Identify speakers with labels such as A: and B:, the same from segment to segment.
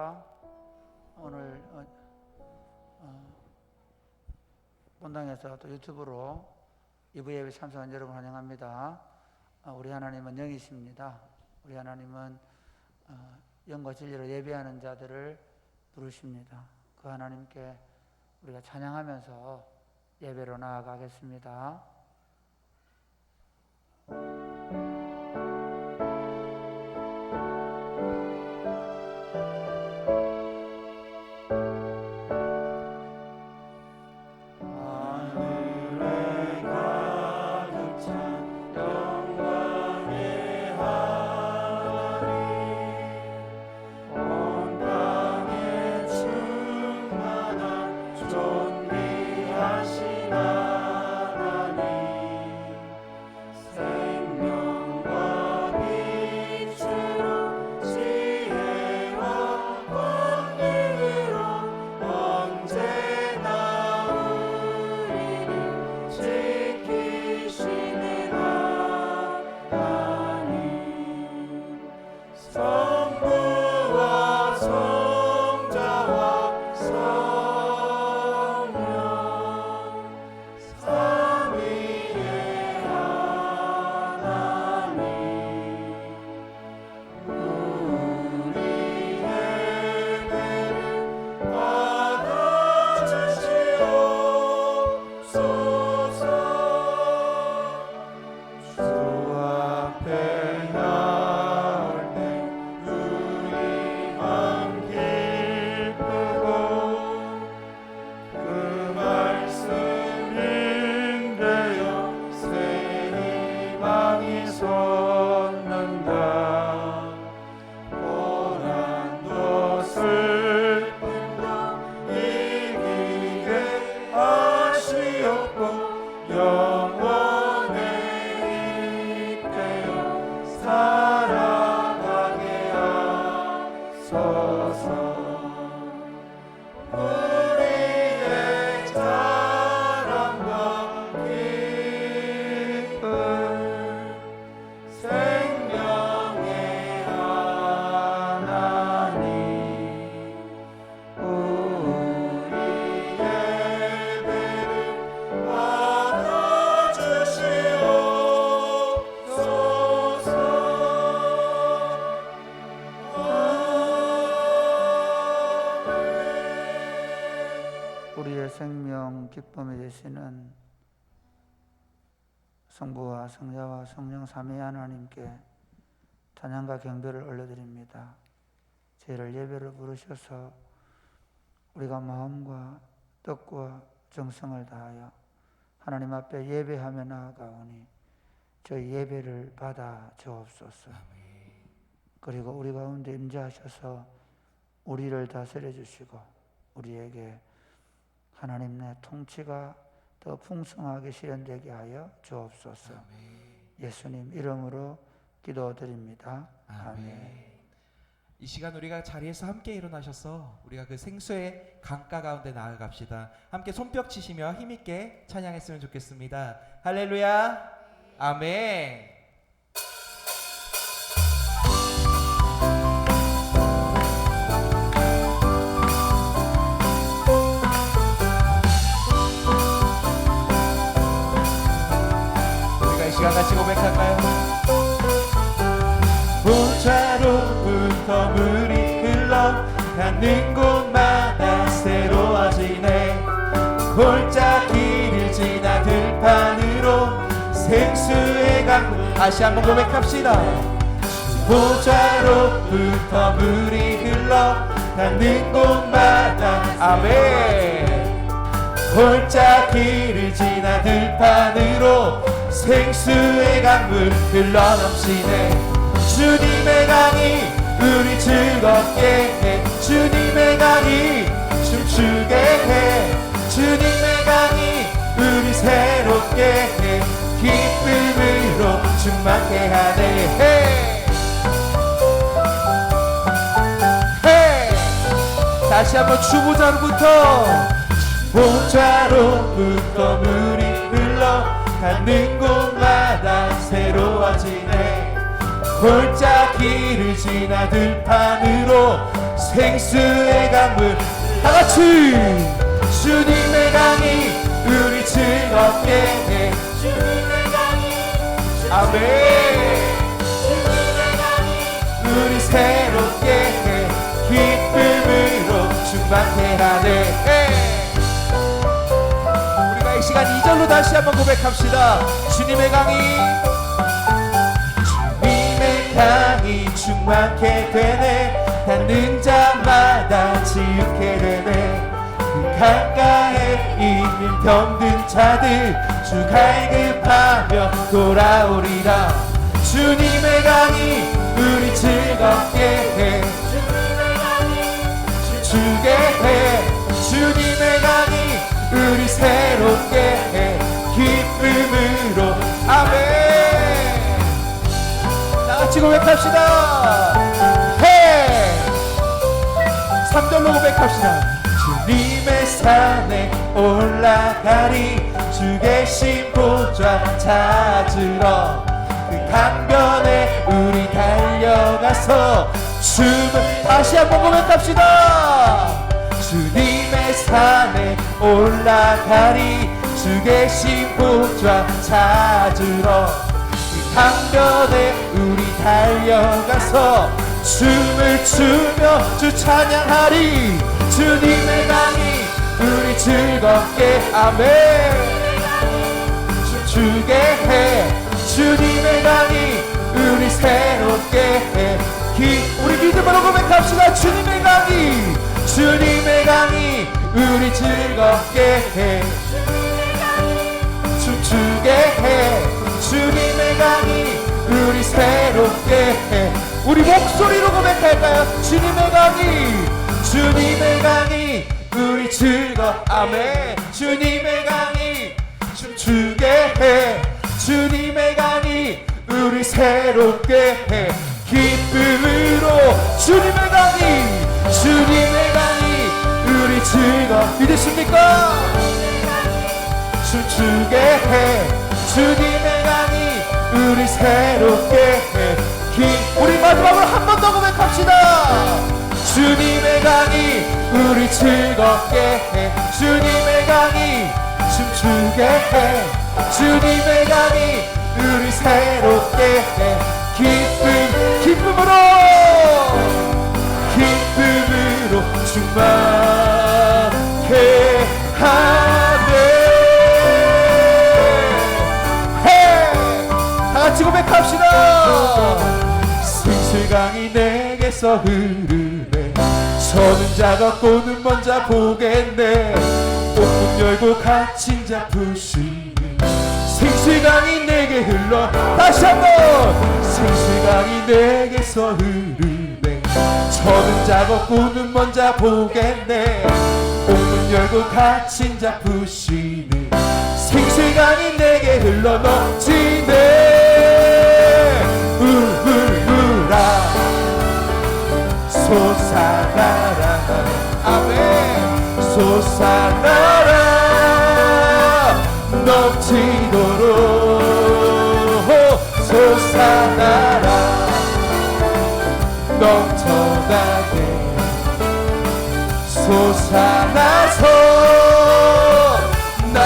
A: 반갑습니다. 오늘 본당에서 또 유튜브로 2부 예배 참석한 여러분 환영합니다. 우리 하나님은 영이십니다. 우리 하나님은 영과 진리로 예배하는 자들을 부르십니다. 그 하나님께 우리가 찬양하면서 예배로 나아가겠습니다. 우리의 생명 기쁨이 되시는 성부와 성자와 성령 삼위 하나님께 찬양과 경배를 올려드립니다. 저희를 예배를 부르셔서 우리가 마음과 뜻과 정성을 다하여 하나님 앞에 예배하며 나아가오니 저희 예배를 받아 주옵소서. 그리고 우리 가운데 임재하셔서 우리를 다스려 주시고 우리에게 하나님 내 통치가 더 풍성하게 실현되게 하여 주옵소서. 예수님 이름으로 기도드립니다. 아멘.
B: 이 시간 우리가 자리에서 함께 일어나셔서 우리가 그 생수의 강가 가운데 나아갑시다. 함께 손뼉 치시며 힘있게 찬양했으면 좋겠습니다. 할렐루야. 아멘. 같이 고백할까요? 보좌로부터 물이 흘러가는 곳마다 새로워지네. 골짜기를 지나 들판으로 생수의 강물. 다시 한번 고백합시다. 보좌로부터 물이 흘러가는 곳마다 아멘. 골짜기를 지나 들판으로 생수의 강물 흘러넘치네. 주님의 강이 우리 즐겁게 해. 주님의 강이 춤추게 해. 주님의 강이 우리 새롭게 해. 기쁨으로 충만케 하네. 해. 해. 다시 한번 주보자로부터 보좌로부터 물이 흘러가는 곳마다 새로워지네. 골짜기를 지나 들판으로 생수의 강물 다같이 주님의 강이 우리 즐겁게 해
C: 주님의 강이
B: 아멘
C: 주님의 강이
B: 우리 새롭게 해 기쁨으로 충만케 하네 우리가 이 시간 2절로 다시 한번 고백합시다 주님의 강이 주님의 강이 충만케 되네 닿는 자마다 지우게 되네 그 강가에 있는 병든 자들 주 갈급하며 돌아오리라 주님의 강이 우리 즐겁게 해
C: 주님의 강이
B: 주게 해 주님의 강이 우리 새롭게 해 기쁨으로 아멘 다같이 고백합시다 해 3절로 고백합시다 주님의 산에 올라가리 주 계신 보좌 찾으러 그 강변에 우리 달려가서 춤을 다시 한번 고백합시다 주님의 산에 올라가리 주 계신 보좌 찾으러 그 강변에 우리 달려가서 춤을 추며 주 찬양하리 주님의 강이 우리 즐겁게 아멘 춤추게 해 주님의 강이 우리 새롭게 해 우리 믿음으로 고백합시다 주님의 강이 우리 즐겁게 해 춤추게 해 주님의 강이 우리 새롭게 해 우리 목소리로 고백할까요 주님의 강이 우리 아멘 주님의 강이 춤추게 해 주님의 강이 우리 새롭게 해 기쁨으로 주님의 강이 우리 믿으십니까 춤추게 해 주님의 강이 우리 새롭게 해 우리 마지막으로 한 번 더 고백합시다 주님의 강이 우리 즐겁게 해 주님의 강이 춤추게 해 주님의 강이 우리 새롭게 해 기쁨으로 충만케 하네 다같이 고백합시다 생수강이 내게서 흐르네 서는 자 걷고는 먼저 보겠네 옥문 열고 갇힌 자 푸시네 생수강이 내게 흘러 다시 한번 생수강이 내게서 흐르네 서는 자 걷고는 먼저 보겠네 옥문 열고 갇힌 자 푸시네 생수강이 내게 흘러 넘치네 솟아나라 아멘 솟아나라 넘치도록 솟아나라 넘쳐나게 솟아나서 날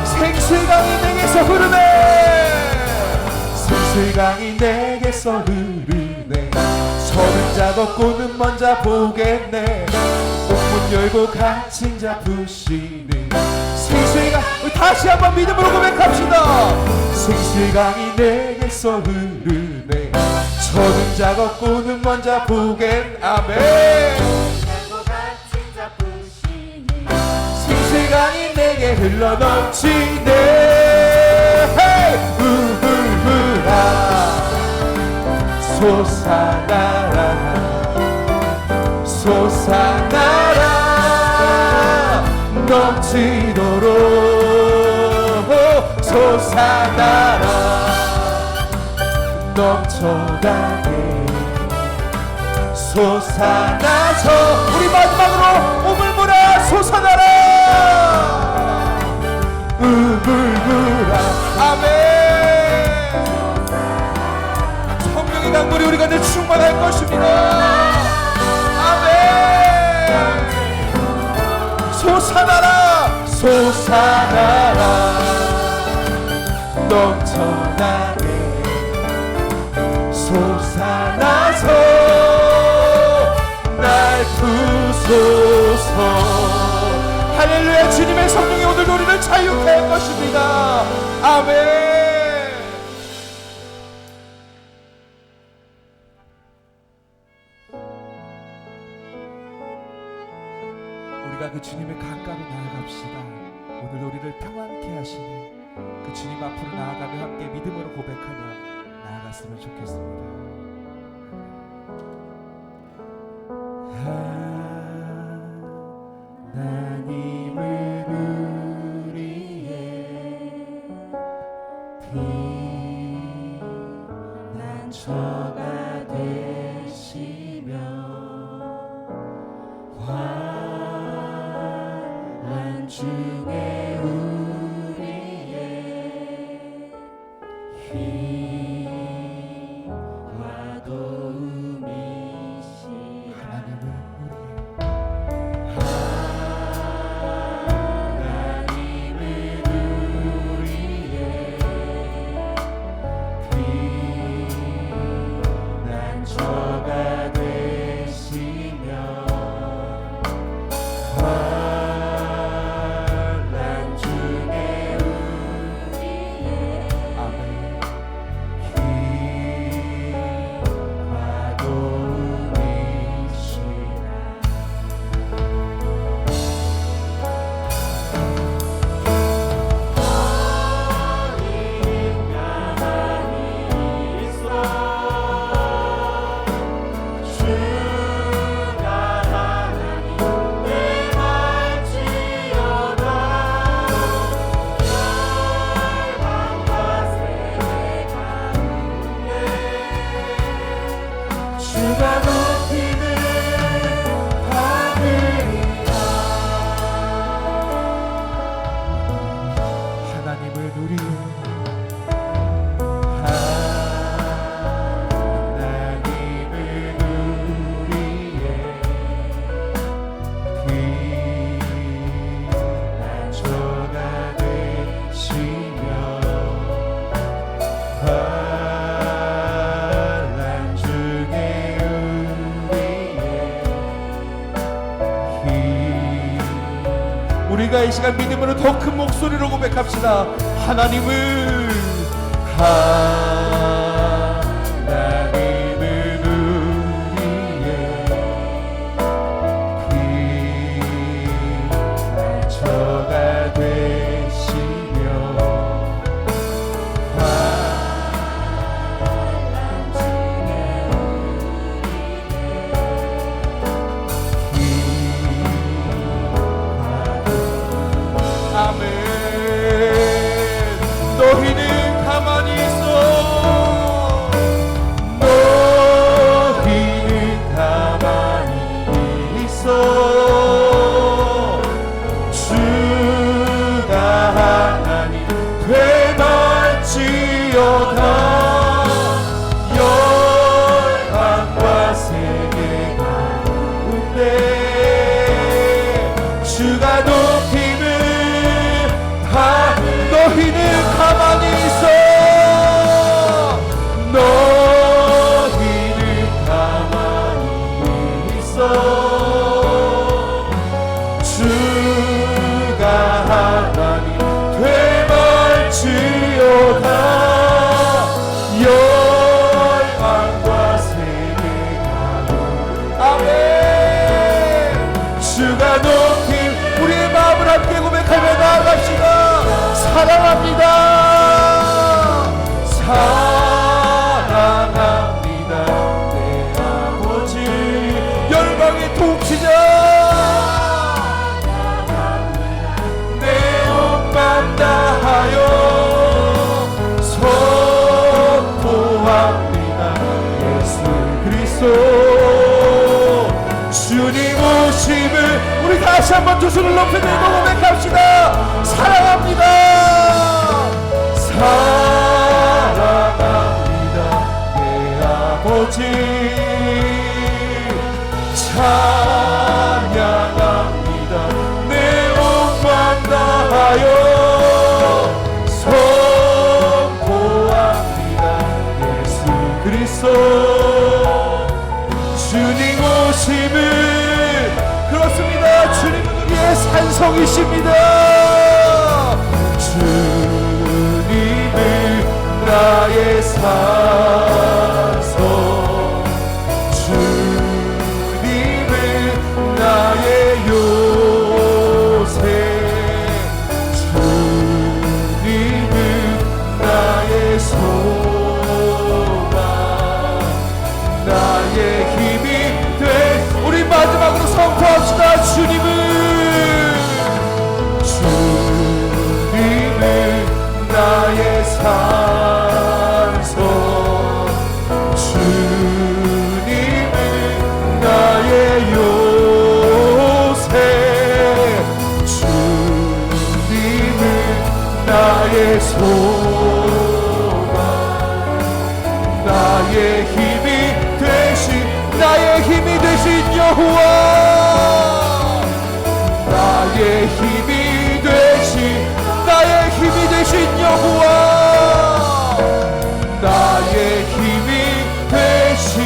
B: 생수강이 내게서 흐르네 생수강이 내게서 흐르네 서는 자 걷고는 먼저 보겠네 옥문 열고 갇힌 자 푸시네 생수강 우리 다시 한번 믿음으로 고백합시다 생수강이 내게서 흐르네 서는 자 걷고는 먼저 보겠네 아멘 생수강이 내게 흘러 넘치네 솟아나라 넘치도록 솟아나라 넘쳐나게 솟아나서 우리 마지막으로 우물물아 솟아나라 우물물아 아멘 성령의 강물이 우리 가운데 충만할 것입니다 아멘 솟아나라 솟아나라 넘쳐나게 솟아나서 날 부소서. 할렐루야. 주님의 성령이 오늘 우리를 자유케 할 것입니다. 아멘. 우리가 그 주님의 강가로 나아갑시다. 오늘 우리를 평안케 하시는 그 주님 앞으로 나아가며 함께 믿음으로 고백하며 나아갔으면 좋겠습니다. 하나님은 우리의 피난처가 되시며 환난 중에 우리의 힘과 도움이시라. 피난처가 되시며 환난 중에 우리의 힘과 도움이시라. 주가 높이는 하늘이라. 하나님을 누리는 하나님을 누리에 피난처가 되시며 우리가 이 시간 믿음으로 더 큰 목소리로 고백합시다. 하나님을 우리의 피난처가 되시며 환난 중에 아멘. 너희는 가만히 있어. 너희는 가만히 있어. 주가 하나님 되갈지어다. 열방과 세계 가운데 주가 높임을 너희는 가만히 있어. 너희는 가만히 있어. 주가 하나님 되갈지어다. 열방과 세계 가운데 아멘. 주가 높임. 우리의 마음을 함께 고백하며 나아갑시다. 사랑합니다. 사랑합니다. 내 아버지 열방의 통치자 내 옷만 다하여 선포합니다. 예수 그리스도 주님 오심을 우리 다시 한번 두 손을 높이 들고 고백합시다. 사랑합니다. 사랑합니다. 내 아버지 찬양합니다. 내 온
D: 위하여 선포합니다. 예수 그리스도 주님 오심을, 그렇습니다. 주님은 우리의 산성이십니다. 주님은 나의 산성, 주님은 나의 요새, 주님은 나의 소망, 나의 힘이 돼. 우리 마지막으로 선포합시다. 주님은 나의 산성, 주님은 나의 요새, 주님은 나의 소망, 나의 힘이 되신 여호와, 나의 힘이 되신 여호와, 나의 힘이 되신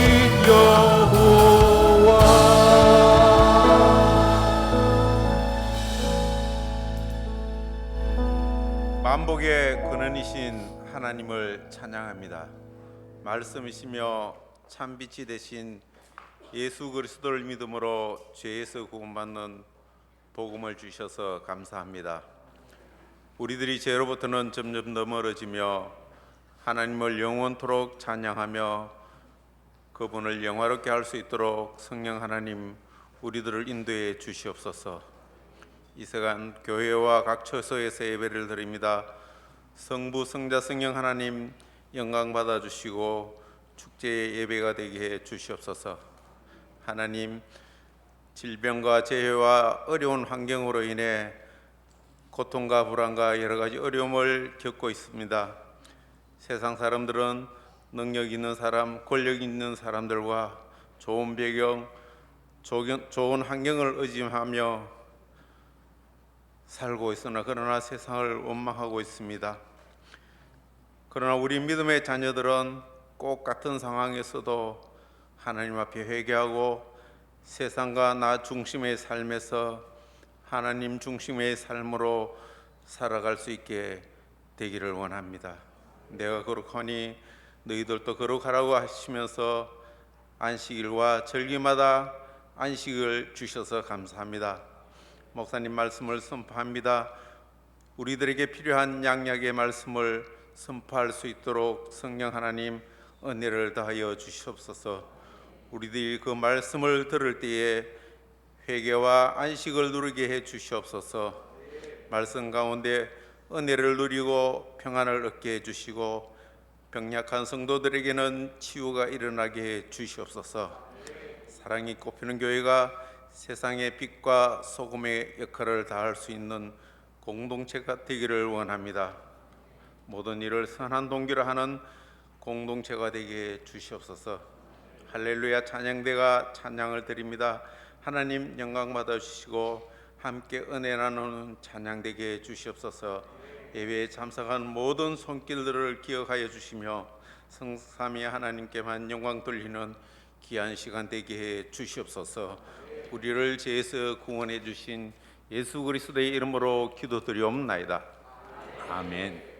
D: 여호와.
E: 만복의 근원이신 하나님을 찬양합니다. 말씀이시며 참빛이 되신 예수 그리스도를 믿음으로 죄에서 구원받는 복음을 주셔서 감사합니다. 우리들이 죄로부터는 점점 더 멀어지며 하나님을 영원토록 찬양하며 그분을 영화롭게 할 수 있도록 성령 하나님 우리들을 인도해 주시옵소서. 이 시간 교회와 각 처소에서 예배를 드립니다. 성부, 성자, 성령 하나님 영광 받아 주시고 축제의 예배가 되게 해 주시옵소서. 하나님, 질병과 재해와 어려운 환경으로 인해 고통과 불안과 여러 가지 어려움을 겪고 있습니다. 세상 사람들은 능력 있는 사람, 권력 있는 사람들과 좋은 배경, 좋은 환경을 의지하며 살고 있으나 그러나 세상을 원망하고 있습니다. 그러나 우리 믿음의 자녀들은 꼭 같은 상황에서도 하나님 앞에 회개하고 세상과 나 중심의 삶에서 하나님 중심의 삶으로 살아갈 수 있게 되기를 원합니다. 내가 거룩하니 너희들도 거룩하라고 하시면서 안식일과 절기마다 안식을 주셔서 감사합니다. 목사님 말씀을 선포합니다. 우리들에게 필요한 양약의 말씀을 선포할 수 있도록 성령 하나님 은혜를 다하여 주시옵소서. 우리들이 그 말씀을 들을 때에 회개와 안식을 누리게 해 주시옵소서. 말씀 가운데 은혜를 누리고 평안을 얻게 해 주시고 병약한 성도들에게는 치유가 일어나게 해 주시옵소서. 사랑이 꽃피는 교회가 세상의 빛과 소금의 역할을 다할 수 있는 공동체가 되기를 원합니다. 모든 일을 선한 동기로 하는 공동체가 되게 해 주시옵소서. 할렐루야 찬양대가 찬양을 드립니다. 하나님 영광 받아 주시고 함께 은혜 나누는 찬양되게 해 주시옵소서. 예배에 참석한 모든 손길들을 기억하여 주시며 성삼위 하나님께만 영광 돌리는 귀한 시간 되게 해 주시옵소서. 우리를 죄에서 구원해 주신 예수 그리스도의 이름으로 기도드리옵나이다. 아멘.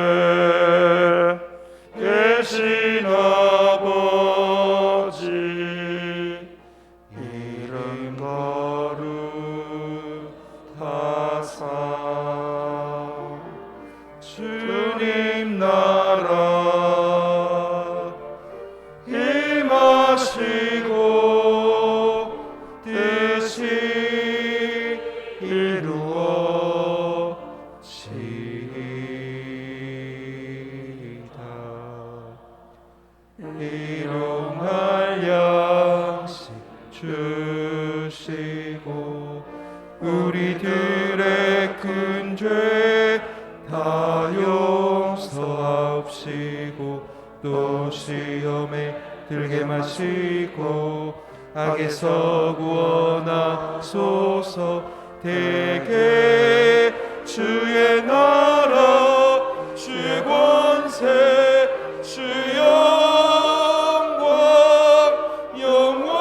D: 하늘에 계신 아버지 이름 거룩하사 주님 나라 임하시고 뜻이 일용할 양식 주시고 우리들의 큰 죄 다 용 없이고 또 시험에 들게 마시고 악에서 구원하소서. 대개 주의 나라 주의 권세 주의 영광 영원히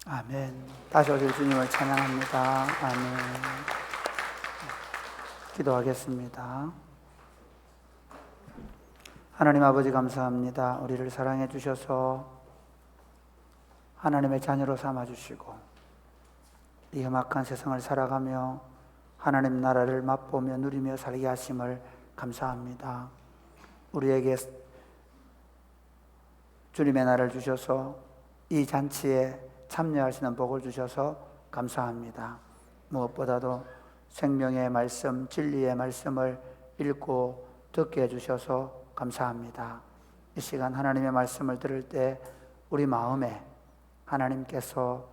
D: 아멘.
A: 아멘. 다시 오실 주님을 찬양합니다. 아멘. 기도하겠습니다. 하나님 아버지 감사합니다. 우리를 사랑해 주셔서 하나님의 자녀로 삼아 주시고 이 험악한 세상을 살아가며 하나님 나라를 맛보며 누리며 살게 하심을 감사합니다. 우리에게 주님의 날을 주셔서 이 잔치에 참여할 수 있는 복을 주셔서 감사합니다. 무엇보다도 생명의 말씀, 진리의 말씀을 읽고 듣게 해주셔서 감사합니다. 이 시간 하나님의 말씀을 들을 때 우리 마음에 하나님께서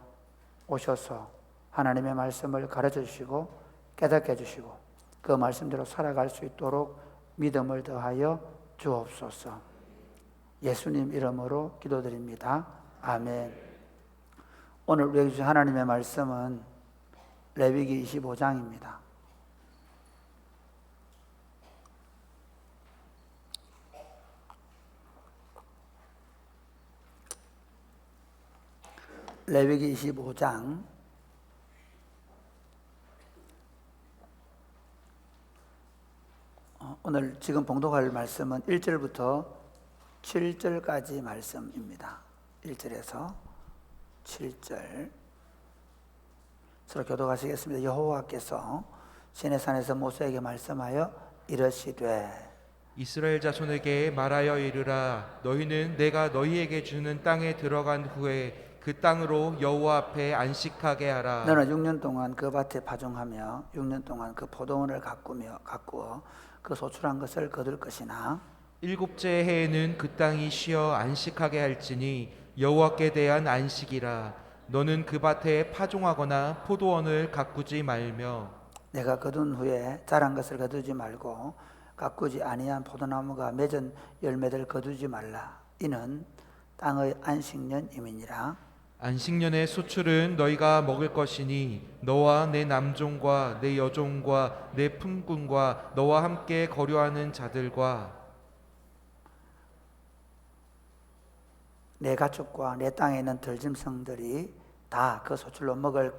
A: 오셔서 하나님의 말씀을 가르쳐 주시고 깨닫게 해주시고 그 말씀대로 살아갈 수 있도록 믿음을 더하여 주옵소서. 예수님 이름으로 기도드립니다. 아멘. 오늘 우리에게 주신 하나님의 말씀은 레위기 25장입니다. 레위기 25장 오늘 지금 봉독할 말씀은 1절부터 7절까지 말씀입니다. 1절에서 7절 서로 교독하시겠습니다. 여호와께서 시내산에서 모세에게 말씀하여 이르시되
B: 이스라엘 자손에게 말하여 이르라. 너희는 내가 너희에게 주는 땅에 들어간 후에 그 땅으로 여호와 앞에 안식하게 하라.
A: 너는 6년 동안 그 밭에 파종하며 6년 동안 그 포도원을 가꾸어 그 소출한 것을 거둘 것이나
B: 일곱째 해에는 그 땅이 쉬어 안식하게 할지니 여호와께 대한 안식이라. 너는 그 밭에 파종하거나 포도원을 가꾸지 말며
A: 내가 거둔 후에 자란 것을 거두지 말고 가꾸지 아니한 포도나무가 맺은 열매들 거두지 말라. 이는 땅의 안식년임이니라.
B: 안식년의 소출은 너희가 먹을 것이니 너와 내 남종과 내 여종과 내 품꾼과 너와 함께 거류하는 자들과
A: 내 가축과 내 땅에 있는 들짐승들이 다 그 소출로 먹을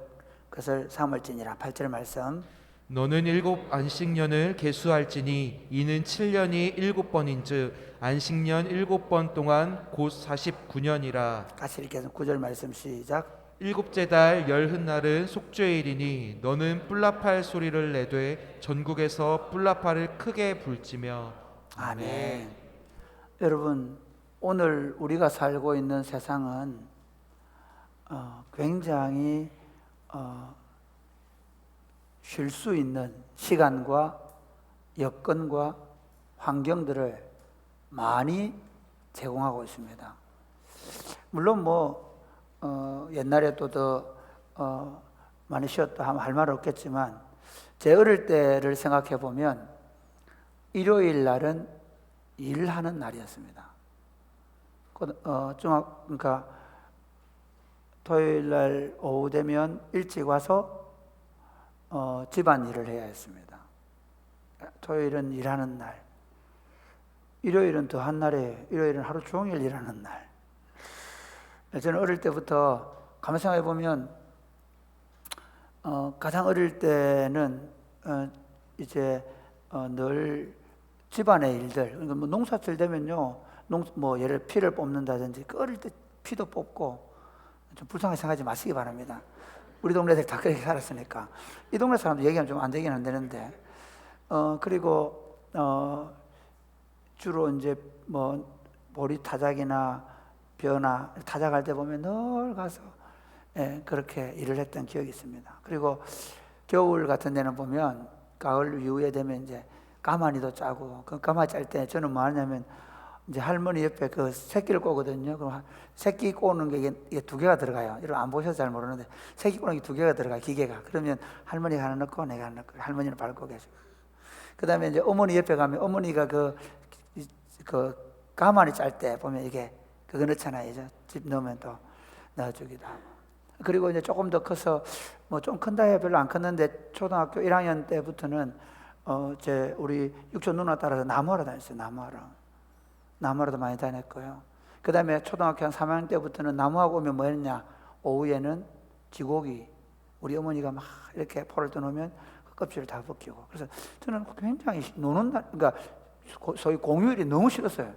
A: 것을 삼을지니라. 8절 말씀.
B: 너는 7 안식년을 계수할지니 이는 7년이 7번인즉 안식년 7번 동안 곧 49년이라.
A: 같이 읽겠습니다. 9절 말씀 시작.
B: 일곱째 달 열흔날은 속죄일이니 너는 뿔라팔 소리를 내되 전국에서 뿔라팔을 크게 불지며.
A: 아멘. 여러분, 오늘 우리가 살고 있는 세상은 굉장히 쉴 수 있는 시간과 여건과 환경들을 많이 제공하고 있습니다. 물론 옛날에 또 더 많이 쉬었다 하면 할 말 없겠지만 제 어릴 때를 생각해 보면 일요일 날은 일하는 날이었습니다. 그러니까 토요일 날 오후 되면 일찍 와서 집안 일을 해야 했습니다. 토요일은 일하는 날, 일요일은 더한 날이에요. 일요일은 하루 종일 일하는 날. 저는 어릴 때부터 가만 생각해 보면 가장 어릴 때는 이제 늘 집안의 일들, 그러니까 농사철 되면요, 예를 피를 뽑는다든지 어릴 때 피도 뽑고 좀 불쌍하게 생각하지 마시기 바랍니다. 우리 동네 애들 다 그렇게 살았으니까. 이 동네 사람들 얘기하면 좀 안 되긴 안 되는데, 그리고 주로 이제 보리 타작이나 벼나 타작할 때 보면 늘 가서 그렇게 일을 했던 기억이 있습니다. 그리고 겨울 같은 데는 보면 가을 이후에 되면 이제 가마니도 짜고, 그 가마 짤 때 저는 뭐 하냐면 이제 할머니 옆에 그 새끼를 꼬거든요. 그럼 새끼 꼬는 게 이게 2개가 들어가요. 여러분 안 보셔서 잘 모르는데 새끼 꼬는 게 2개가 들어가요. 기계가. 그러면 할머니가 하나 넣고 내가 하나 넣고 할머니는 밟고 계시고. 그 다음에 이제 어머니 옆에 가면 어머니가 그 가마니 짤 때 보면 이게 그거 넣잖아요. 이제 집 넣으면 또 넣어주기도 하고. 그리고 이제 조금 더 커서 좀 큰다 해야 별로 안 컸는데 초등학교 1학년 때부터는 우리 육촌 누나 따라서 나무하러 다녔어요. 나무하러도 많이 다녔고요. 그 다음에 초등학교 한 3학년 때부터는 나무하고 오면 뭐 했냐, 오후에는 쥐고기, 우리 어머니가 막 이렇게 포를 떠놓으면 그 껍질을 다 벗기고. 그래서 저는 굉장히 노는 날, 그러니까 소위 공휴일이 너무 싫었어요.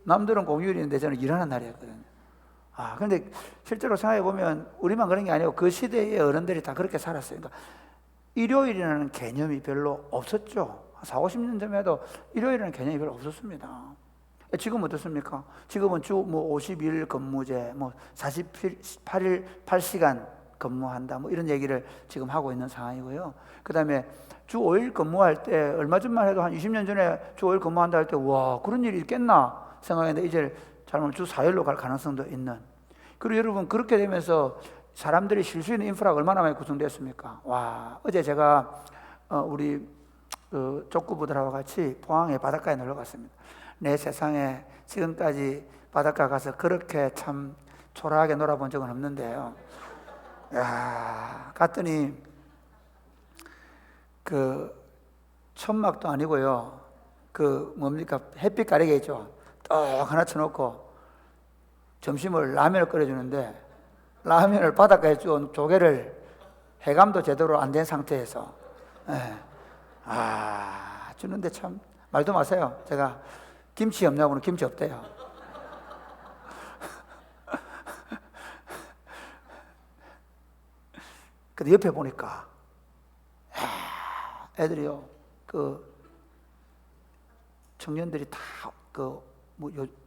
A: 남들은 공휴일인데 저는 일하는 날이었거든요. 근데 실제로 생각해 보면 우리만 그런 게 아니고 그 시대의 어른들이 다 그렇게 살았어요. 그러니까 일요일이라는 개념이 별로 없었죠. 40-50년 전에도 일요일이라는 개념이 별로 없었습니다. 지금 어떻습니까? 지금은 주 50일 근무제, 48일 8시간 근무한다, 이런 얘기를 지금 하고 있는 상황이고요. 그 다음에 주 5일 근무할 때, 얼마 전만 해도 한 20년 전에 주 5일 근무한다 할 때, 와, 그런 일이 있겠나 생각했는데, 이제 잘못 주 4일로 갈 가능성도 있는. 그리고 여러분, 그렇게 되면서 사람들이 쉴 수 있는 인프라가 얼마나 많이 구성됐습니까? 와, 어제 제가 우리 족구부들하고 같이 포항에 바닷가에 놀러 갔습니다. 내 세상에 지금까지 바닷가 가서 그렇게 참 초라하게 놀아본 적은 없는데요. 갔더니 천막도 아니고요. 햇빛 가리개 있죠. 떡 하나 쳐놓고 점심을 라면을 끓여주는데, 라면을 바닷가에 준 조개를 해감도 제대로 안 된 상태에서 주는데 참 말도 마세요. 제가 김치 없냐고는 김치 없대요. 근데 옆에 보니까 애들이요, 그 청년들이 다 그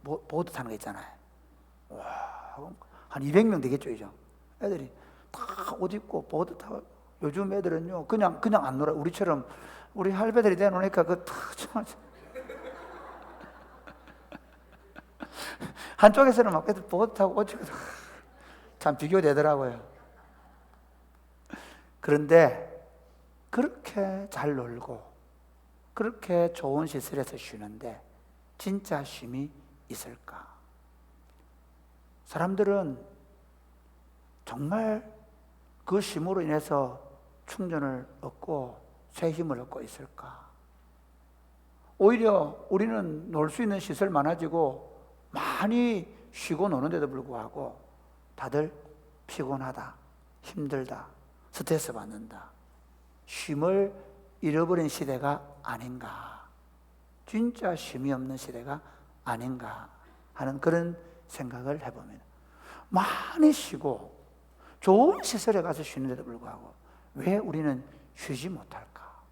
A: 보드 타는 거 있잖아요. 와, 한 200명 되겠죠, 이죠? 애들이 다 옷 입고 보드 타고. 요즘 애들은요, 그냥 안 놀아. 우리처럼 우리 할배들이 내놓으니까 한쪽에서는 막 애들 보드 타고 옷 입고 참 비교되더라고요. 그런데 그렇게 잘 놀고 그렇게 좋은 시설에서 쉬는데 진짜 쉼이 있을까? 사람들은 정말 그 쉼으로 인해서 충전을 얻고 새 힘을 얻고 있을까? 오히려 우리는 놀 수 있는 시설 많아지고 많이 쉬고 노는데도 불구하고 다들 피곤하다, 힘들다, 스트레스 받는다, 쉼을 잃어버린 시대가 아닌가, 진짜 쉼이 없는 시대가 아닌가 하는 그런 생각을 해봅니다. 많이 쉬고 좋은 시설에 가서 쉬는데도 불구하고 왜 우리는 쉬지 못할까?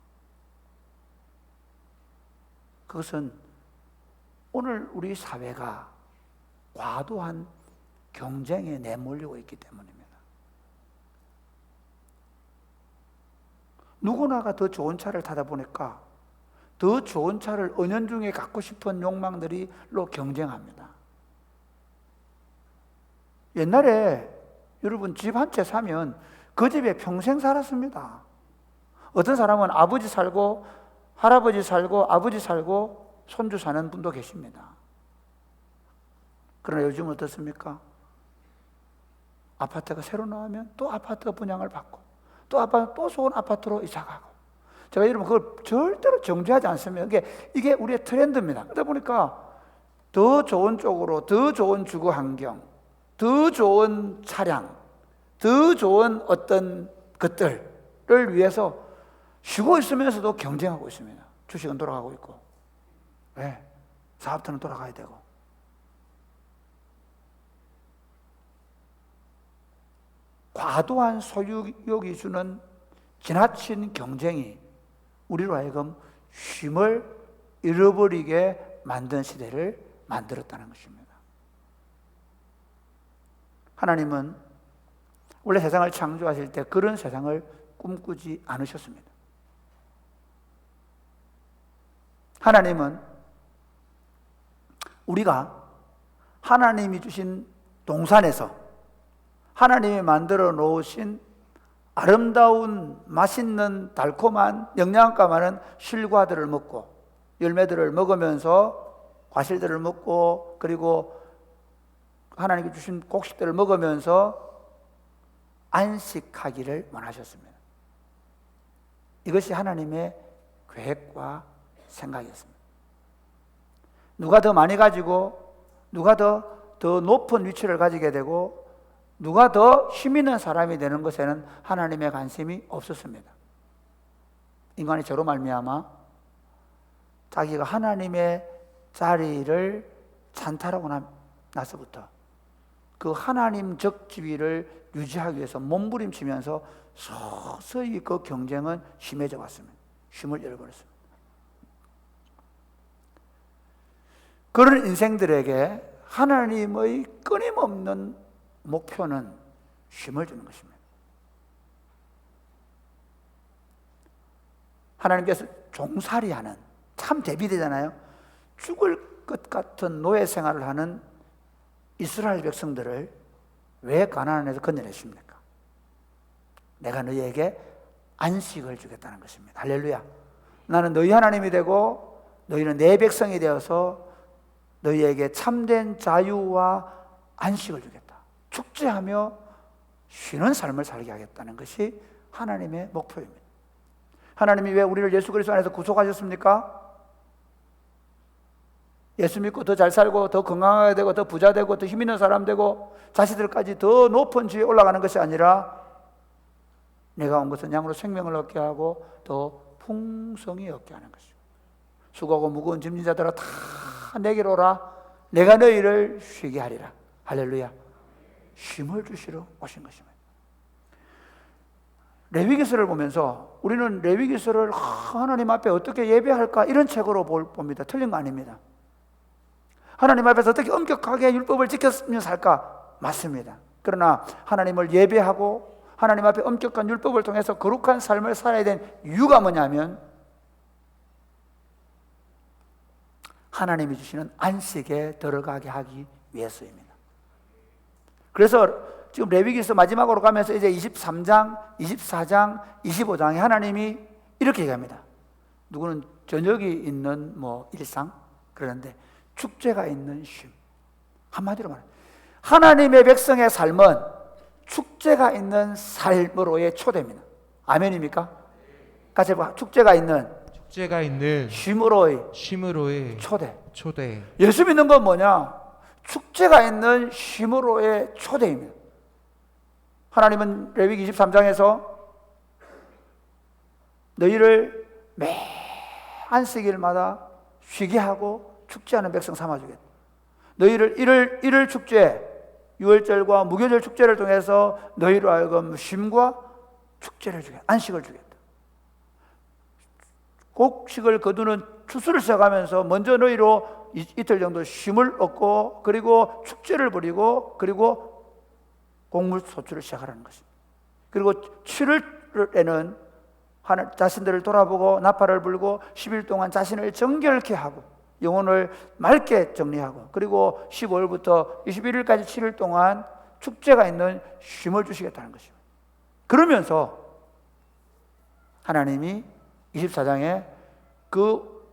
A: 그것은 오늘 우리 사회가 과도한 경쟁에 내몰리고 있기 때문입니다. 누구나가 더 좋은 차를 타다 보니까 더 좋은 차를 은연중에 갖고 싶은 욕망들이로 경쟁합니다. 옛날에 여러분 집 한 채 사면 그 집에 평생 살았습니다. 어떤 사람은 아버지 살고 할아버지 살고 아버지 살고 손주 사는 분도 계십니다. 그러나 요즘은 어떻습니까? 아파트가 새로 나오면 또 아파트 분양을 받고 또 좋은 아파트로 이사가고. 제가 여러분 그걸 절대로 정죄하지 않습니다. 이게 우리의 트렌드입니다. 그러다 보니까 더 좋은 쪽으로 더 좋은 주거 환경, 더 좋은 차량, 더 좋은 어떤 것들을 위해서 쉬고 있으면서도 경쟁하고 있습니다. 주식은 돌아가고 있고, 네, 사업터는 돌아가야 되고. 과도한 소유욕이 주는 지나친 경쟁이 우리로 하여금 쉼을 잃어버리게 만든 시대를 만들었다는 것입니다. 하나님은 원래 세상을 창조하실 때 그런 세상을 꿈꾸지 않으셨습니다. 하나님은 우리가 하나님이 주신 동산에서 하나님이 만들어 놓으신 아름다운 맛있는 달콤한 영양가 많은 실과들을 먹고 열매들을 먹으면서 과실들을 먹고 그리고 하나님이 주신 곡식들을 먹으면서 안식하기를 원하셨습니다. 이것이 하나님의 계획과 생각이었습니다. 누가 더 많이 가지고 누가 더 높은 위치를 가지게 되고 누가 더 힘 있는 사람이 되는 것에는 하나님의 관심이 없었습니다. 인간이 저로 말미암아 자기가 하나님의 자리를 찬탈하고 나서부터 그 하나님적 지위를 유지하기 위해서 몸부림치면서 서서히 그 경쟁은 심해져 왔습니다. 쉼을 잃어버렸습니다. 그런 인생들에게 하나님의 끊임없는 목표는 쉼을 주는 것입니다. 하나님께서 종살이하는, 참 대비되잖아요. 죽을 것 같은 노예 생활을 하는 이스라엘 백성들을 왜 가나안에서 건져내십니까? 내가 너희에게 안식을 주겠다는 것입니다. 할렐루야. 나는 너희 하나님이 되고 너희는 내 백성이 되어서 너희에게 참된 자유와 안식을 주겠다. 축제하며 쉬는 삶을 살게 하겠다는 것이 하나님의 목표입니다. 하나님이 왜 우리를 예수 그리스도 안에서 구속하셨습니까? 예수 믿고 더 잘 살고 더 건강하게 되고 더 부자 되고 더 힘 있는 사람 되고 자식들까지 더 높은 지위에 올라가는 것이 아니라 내가 온 것은 양으로 생명을 얻게 하고 더 풍성히 얻게 하는 것이죠. 수고하고 무거운 짐진 자들아 다 내게로 오라. 내가 너희를 쉬게 하리라. 할렐루야. 쉼을 주시러 오신 것입니다. 레위기서를 보면서 우리는 레위기서를 하나님 앞에 어떻게 예배할까 이런 책으로 봅니다. 틀린 거 아닙니다. 하나님 앞에서 어떻게 엄격하게 율법을 지켰으면 살까? 맞습니다. 그러나 하나님을 예배하고 하나님 앞에 엄격한 율법을 통해서 거룩한 삶을 살아야 된 이유가 뭐냐면 하나님이 주시는 안식에 들어가게 하기 위해서입니다. 그래서 지금 레위기서 마지막으로 가면서 이제 23장, 24장, 25장에 하나님이 이렇게 얘기합니다. 누구는 저녁이 있는 일상 그러는데 축제가 있는 쉼. 한마디로 말해 하나님의 백성의 삶은 축제가 있는 삶으로의 초대입니다. 아멘입니까? 같이 봐. 축제가 있는 쉼으로의 초대. 예수 믿는 건 뭐냐? 축제가 있는 쉼으로의 초대입니다. 하나님은 레위기 23장에서 너희를 매 안식일마다 쉬게 하고 축제하는 백성 삼아주겠다. 너희를 일월 축제, 유월절과 무교절 축제를 통해서 너희로 하여금 쉼과 축제를 주겠다. 안식을 주겠다. 곡식을 거두는 추수를 시작하면서 먼저 너희로 이틀 정도 쉼을 얻고 그리고 축제를 벌이고 그리고 곡물 소출을 시작하라는 것입니다. 그리고 7월에는 자신들을 돌아보고 나팔을 불고 10일 동안 자신을 정결케 하고 영혼을 맑게 정리하고 그리고 15일부터 21일까지 7일 동안 축제가 있는 쉼을 주시겠다는 것입니다. 그러면서 하나님이 24장에 그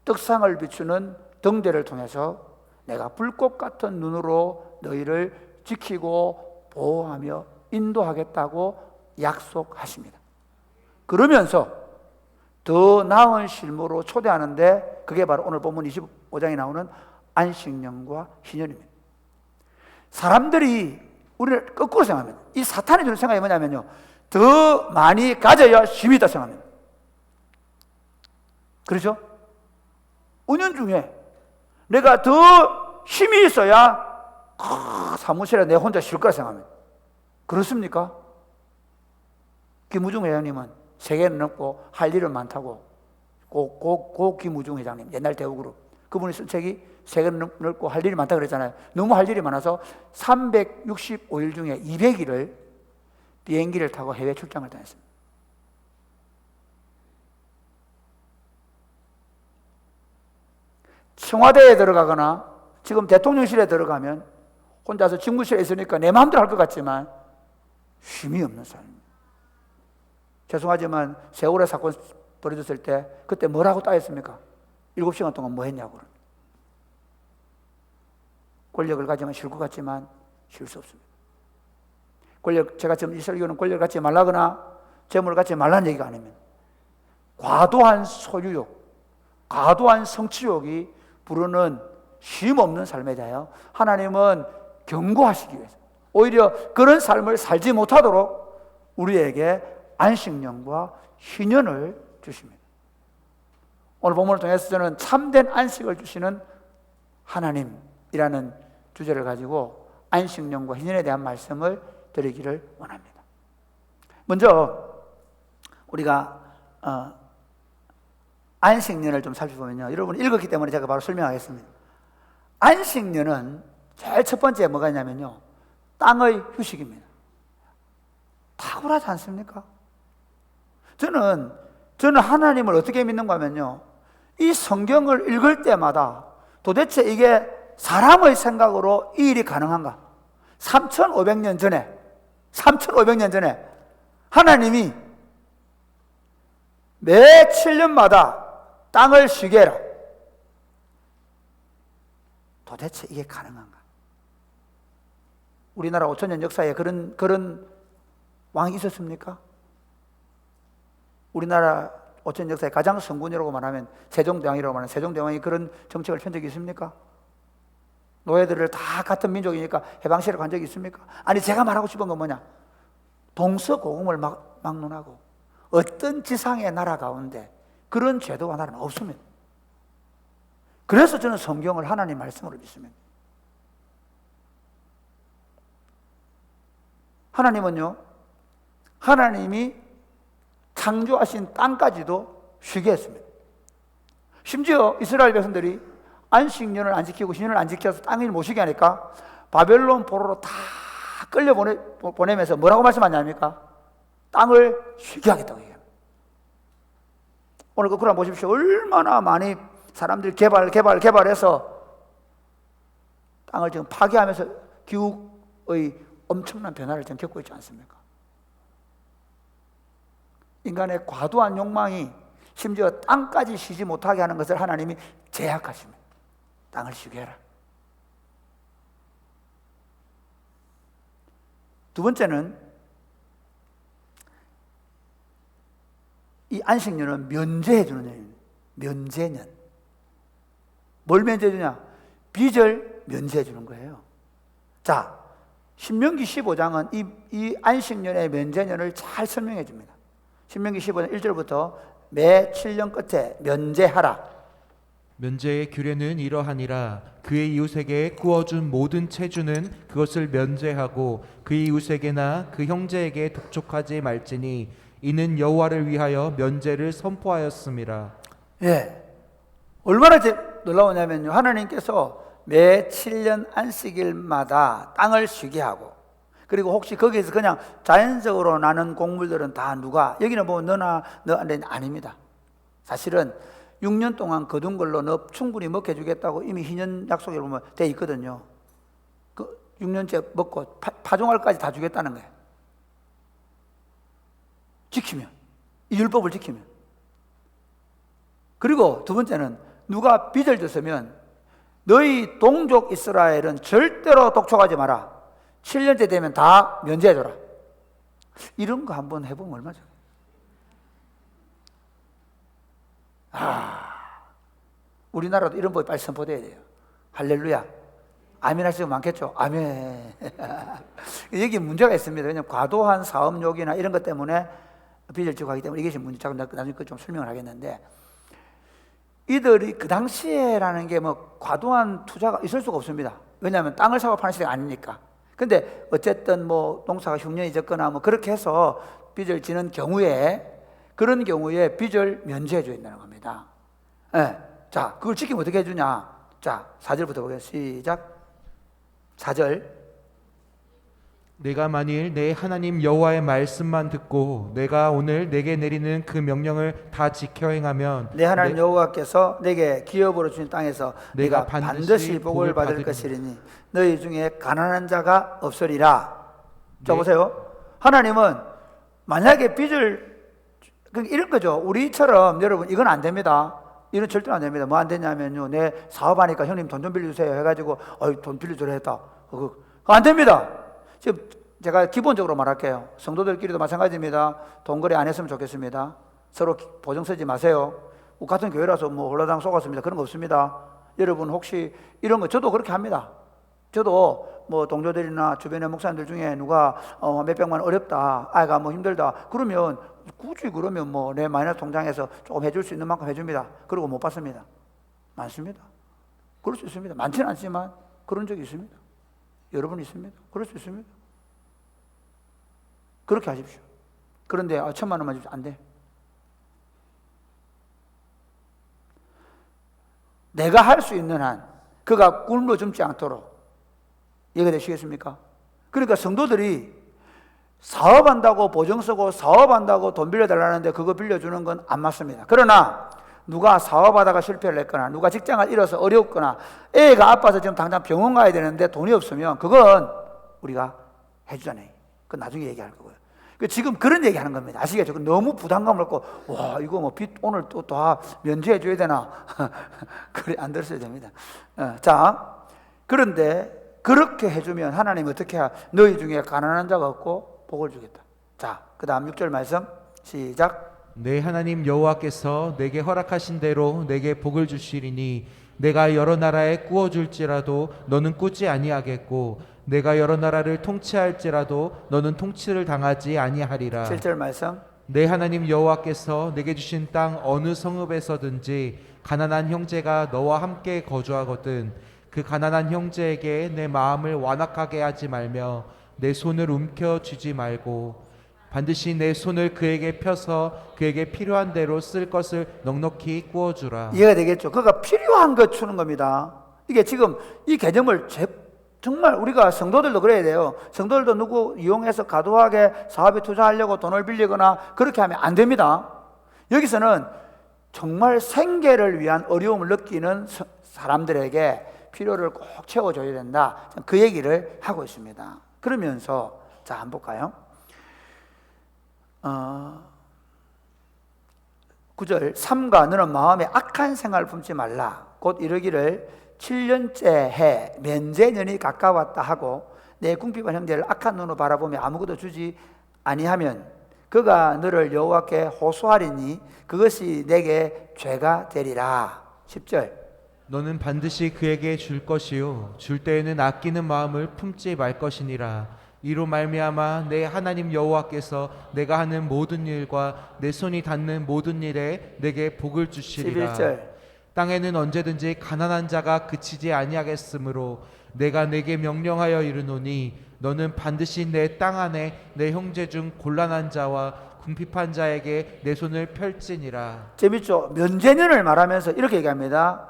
A: 떡상을 비추는 등대를 통해서 내가 불꽃 같은 눈으로 너희를 지키고 보호하며 인도하겠다고 약속하십니다. 그러면서 더 나은 실무로 초대하는데 그게 바로 오늘 본문 25장에 나오는 안식년과 희년입니다. 사람들이 우리를 거꾸로 생각합니다. 이 사탄이 주는 생각이 뭐냐면요, 더 많이 가져야 쉼이 있다 생각합니다. 그렇죠? 은연중에 내가 더 힘이 있어야 사무실에 내 혼자 쉴 거라 생각합니다. 그렇습니까? 김우중 회장님은 세계는 넓고 할 일은 많다고 고 김우중 회장님 옛날 대우그룹 그분이 쓴 책이 세계는 넓고 할 일이 많다 그랬잖아요. 너무 할 일이 많아서 365일 중에 200일을 비행기를 타고 해외 출장을 다녔습니다. 청와대에 들어가거나 지금 대통령실에 들어가면 혼자서 직무실에 있으니까 내 마음대로 할 것 같지만 쉼이 없는 삶입니다. 죄송하지만 세월의 사건 벌어졌을 때 그때 뭐라고 따졌습니까? 7시간 동안 뭐 했냐고. 권력을 가지면 쉴 것 같지만 쉴 수 없습니다. 제가 지금 이 설교는 권력을 갖지 말라거나 재물을 갖지 말라는 얘기가 아닙니다. 과도한 소유욕, 과도한 성취욕이 부르는 쉼 없는 삶에 대하여 하나님은 경고하시기 위해서 오히려 그런 삶을 살지 못하도록 우리에게 안식년과 희년을 주십니다. 오늘 본문을 통해서 저는 참된 안식을 주시는 하나님이라는 주제를 가지고 안식년과 희년에 대한 말씀을 드리기를 원합니다. 먼저 우리가 안식년을 좀 살펴보면요, 여러분 읽었기 때문에 제가 바로 설명하겠습니다. 안식년은 제일 첫 번째 뭐가 있냐면요, 땅의 휴식입니다. 탁월하지 않습니까? 저는 하나님을 어떻게 믿는가 하면요, 이 성경을 읽을 때마다 도대체 이게 사람의 생각으로 이 일이 가능한가? 3,500년 전에 하나님이 매 7년마다 땅을 쉬게 해라. 도대체 이게 가능한가? 우리나라 5,000년 역사에 그런 왕이 있었습니까? 우리나라 5,000년 역사의 가장 성군이라고 말하면 세종대왕이라고 말하는 세종대왕이 그런 정책을 편 적이 있습니까? 노예들을 다 같은 민족이니까 해방시를 간 적이 있습니까? 아니, 제가 말하고 싶은 건 뭐냐? 동서고금을 막론하고 어떤 지상의 나라 가운데 그런 제도와 나라는 없습니다. 그래서 저는 성경을 하나님 말씀으로 믿습니다. 하나님은요, 하나님이 창조하신 땅까지도 쉬게 했습니다. 심지어 이스라엘 백성들이 안식년을 안 지키고 신년을 안 지켜서 땅을 못 쉬게 하니까 바벨론 포로로 다 보내면서 뭐라고 말씀하냐니까? 땅을 쉬게 하겠다고 얘기해요. 오늘 그 구란 보십시오. 얼마나 많이 사람들이 개발해서 땅을 지금 파괴하면서 기후의 엄청난 변화를 지금 겪고 있지 않습니까? 인간의 과도한 욕망이 심지어 땅까지 쉬지 못하게 하는 것을 하나님이 제약하십니다. 땅을 쉬게 해라. 두 번째는 이 안식년은 면제해 주는 년입니다. 면제년. 뭘 면제해 주냐? 빚을 면제해 주는 거예요. 자, 신명기 15장은 이 안식년의 면제년을 잘 설명해 줍니다. 신명기 15장 1절부터 매 7년 끝에 면제하라.
B: 면제의 규례는 이러하니라. 그의 이웃에게 구워준 모든 체주는 그것을 면제하고 그의 이웃에게나 그 형제에게 독촉하지 말지니 이는 여호와를 위하여 면제를 선포하였음이라.
A: 예, 얼마나 놀라우냐면요, 하나님께서 매 7년 안식일마다 땅을 쉬게 하고, 그리고 혹시 거기에서 그냥 자연적으로 나는 곡물들은 다 누가, 여기는 보면 너나 너 아닙니다. 사실은 6년 동안 거둔 걸로 너 충분히 먹게 주겠다고 이미 희년 약속에 보면 돼 있거든요. 그 6년째 먹고 파종할까지 다 주겠다는 거예요. 지키면, 이 율법을 지키면. 그리고 두 번째는 누가 빚을 졌으면 너희 동족 이스라엘은 절대로 독촉하지 마라. 7년째 되면 다 면제해줘라. 이런 거 한번 해보면 얼마나 좋아요. 우리나라도 이런 법이 빨리 선포돼야 돼요. 할렐루야. 아멘 하시는 분 많겠죠? 아멘. 여기 문제가 있습니다. 왜냐하면 과도한 사업욕이나 이런 것 때문에 빚을 지고 하기 때문에 이것이 문제고, 나중에 좀 설명을 하겠는데, 이들이 그 당시에라는 게 뭐 과도한 투자가 있을 수가 없습니다. 왜냐하면 땅을 사고 파는 시대가 아니니까. 근데 어쨌든 뭐 농사가 흉년이 졌거나 뭐 그렇게 해서 빚을 지는 경우에, 그런 경우에 빚을 면제해 줘야 된다는 겁니다. 예. 자, 그걸 지키면 어떻게 해주냐? 자, 4절부터 보겠습니다. 시작. 4절.
B: 내가 만일 내 하나님 여호와의 말씀만 듣고 내가 오늘 내게 내리는 그 명령을 다 지켜 행하면
A: 내 하나님 여호와께서 내게 기업으로 주신 땅에서 네가 반드시 복을 받을 것이리니 너희 중에 가난한 자가 없으리라. 자, 보세요. 하나님은 만약에 빚을, 이런 거죠. 우리처럼 여러분 이건 안 됩니다. 이건 절대로 안 됩니다. 뭐 안 되냐면요, 내 사업하니까 형님 돈 좀 빌려주세요 해가지고 돈 빌려주려 했다. 그거 안 됩니다. 지금 제가 기본적으로 말할게요. 성도들끼리도 마찬가지입니다. 돈 거래 안 했으면 좋겠습니다. 서로 보증 쓰지 마세요. 같은 교회라서 뭐 홀라당 속았습니다. 그런 거 없습니다. 여러분 혹시 이런 거, 저도 그렇게 합니다. 저도 뭐 동료들이나 주변의 목사님들 중에 누가 몇백만 원 어렵다, 아이가 뭐 힘들다, 그러면 굳이 그러면 뭐 내 마이너스 통장에서 조금 해줄 수 있는 만큼 해줍니다. 그리고 못 받습니다. 많습니다. 그럴 수 있습니다. 많지는 않지만 그런 적이 있습니다. 여러분 있습니다. 그럴 수 있습니다. 그렇게 하십시오. 그런데 1,000만 원만 주십시오. 안 돼. 내가 할 수 있는 한 그가 굶어 죽지 않도록 이해가 되시겠습니까? 그러니까 성도들이 사업한다고 보증 쓰고 사업한다고 돈 빌려달라는데 그거 빌려주는 건 안 맞습니다. 그러나 누가 사업하다가 실패를 했거나 누가 직장을 잃어서 어렵거나 애가 아파서 지금 당장 병원 가야 되는데 돈이 없으면 그건 우리가 해주잖아요. 그건 나중에 얘기할 거고요. 지금 그런 얘기 하는 겁니다. 아시겠죠? 너무 부담감을 갖고 와 이거 뭐 빚 오늘 또 다 면제해 줘야 되나 그래 안 들었어야 됩니다. 자, 그런데 그렇게 해주면 하나님 어떻게 해? 너희 중에 가난한 자가 없고 복을 주겠다. 자, 그 다음 6절 말씀 시작.
B: 내 하나님 여호와께서 내게 허락하신 대로 내게 복을 주시리니 내가 여러 나라에 꾸어줄지라도 너는 꾸지 아니하겠고 내가 여러 나라를 통치할지라도 너는 통치를 당하지 아니하리라.
A: 7절 말씀.
B: 내 하나님 여호와께서 내게 주신 땅 어느 성읍에서든지 가난한 형제가 너와 함께 거주하거든 그 가난한 형제에게 내 마음을 완악하게 하지 말며 내 손을 움켜쥐지 말고 반드시 내 손을 그에게 펴서 그에게 필요한 대로 쓸 것을 넉넉히 구워주라.
A: 이해가 되겠죠? 그가 필요한 것 주는 겁니다. 이게 지금 이 개념을 정말 우리가 성도들도 그래야 돼요. 성도들도 누구 이용해서 과도하게 사업에 투자하려고 돈을 빌리거나 그렇게 하면 안 됩니다. 여기서는 정말 생계를 위한 어려움을 느끼는 사람들에게 필요를 꼭 채워줘야 된다. 그 얘기를 하고 있습니다. 그러면서 자, 한번 볼까요? 9절 삼가 너는 마음에 악한 생각을 품지 말라. 곧 이르기를 7년째 해 면제년이 가까웠다 하고 내 궁핍한 형제를 악한 눈으로 바라보며 아무것도 주지 아니하면 그가 너를 여호와께 호소하리니 그것이 내게 죄가 되리라. 10절
B: 너는 반드시 그에게 줄 것이요 줄 때에는 아끼는 마음을 품지 말 것이니라. 이로 말미암아 내 하나님 여호와께서 내가 하는 모든 일과 내 손이 닿는 모든 일에 내게 복을 주시리라.
A: 11절
B: 땅에는 언제든지 가난한 자가 그치지 아니하겠으므로 내가 내게 명령하여 이르노니 너는 반드시 내 땅 안에 내 형제 중 곤란한 자와 궁핍한 자에게 내 손을 펼지니라.
A: 재밌죠? 면제년을 말하면서 이렇게 얘기합니다.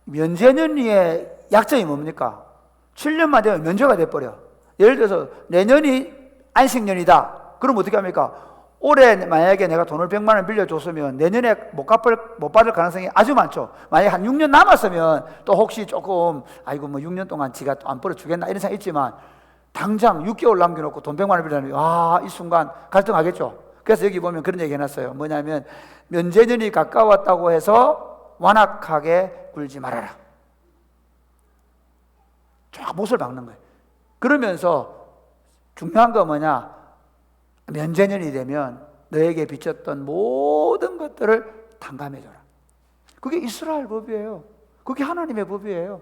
A: 면제년의 약점이 뭡니까? 7년만 되면 면제가 돼버려. 예를 들어서 내년이 안식년이다. 그럼 어떻게 합니까? 올해 만약에 내가 돈을 100만 원 빌려줬으면 내년에 못 받을 가능성이 아주 많죠. 만약에 한 6년 남았으면 또 혹시 조금 아이고 뭐 6년 동안 지가 또 안 벌어주겠나 이런 생각이 있지만 당장 6개월 남겨놓고 돈 100만 원 빌려면 이 순간 갈등하겠죠. 그래서 여기 보면 그런 얘기 해놨어요. 뭐냐면 면제년이 가까웠다고 해서 완악하게 굴지 말아라. 쫙 못을 박는 거예요. 그러면서 중요한 거 뭐냐? 면제년이 되면 너에게 비쳤던 모든 것들을 탕감해줘라. 그게 이스라엘 법이에요. 그게 하나님의 법이에요.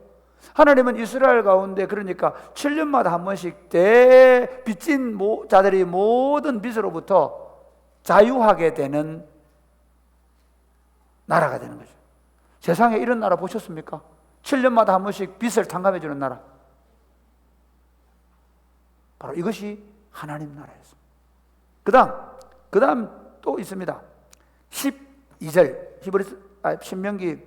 A: 하나님은 이스라엘 가운데 그러니까 7년마다 한 번씩 빚진 자들이 모든 빚으로부터 자유하게 되는 나라가 되는 거죠. 세상에 이런 나라 보셨습니까? 7년마다 한 번씩 빚을 탕감해주는 나라. 바로 이것이 하나님 나라였습니다. 그 다음 또 있습니다. 12절, 신명기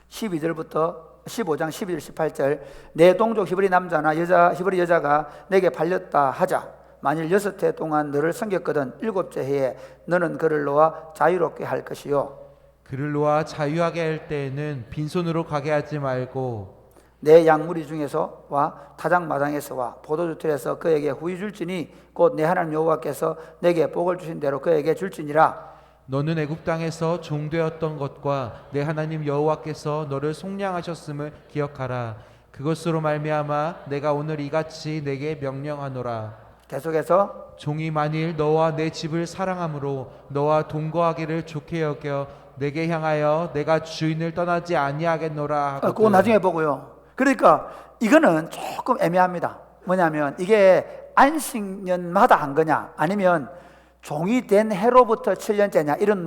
A: 12절부터 15장 12절 18절 내 동족 히브리 남자나 히브리 여자가 내게 팔렸다 하자. 만일 6해 동안 너를 섬겼거든 7째 해에 너는 그를 놓아 자유롭게 할 것이요.
B: 그를 놓아 자유하게 할 때에는 빈손으로 가게 하지 말고
A: 내 양무리 중에서와 타작마당에서와 포도주 틀에서 그에게 후히 줄지니 곧 내 하나님 여호와께서 내게 복을 주신 대로 그에게 줄지니라.
B: 너는 애굽 땅에서 종되었던 것과 내 하나님 여호와께서 너를 속량하셨음을 기억하라. 그것으로 말미암아 내가 오늘 이같이 내게 명령하노라.
A: 계속해서
B: 종이 만일 너와 내 집을 사랑함으로 너와 동거하기를 좋게 여겨 내게 향하여 내가 주인을 떠나지 아니하겠노라 하거든.
A: 그거 나중에 보고요. 그러니까 이거는 조금 애매합니다. 뭐냐면 이게 안식년마다 한 거냐 아니면 종이 된 해로부터 7년째냐 이런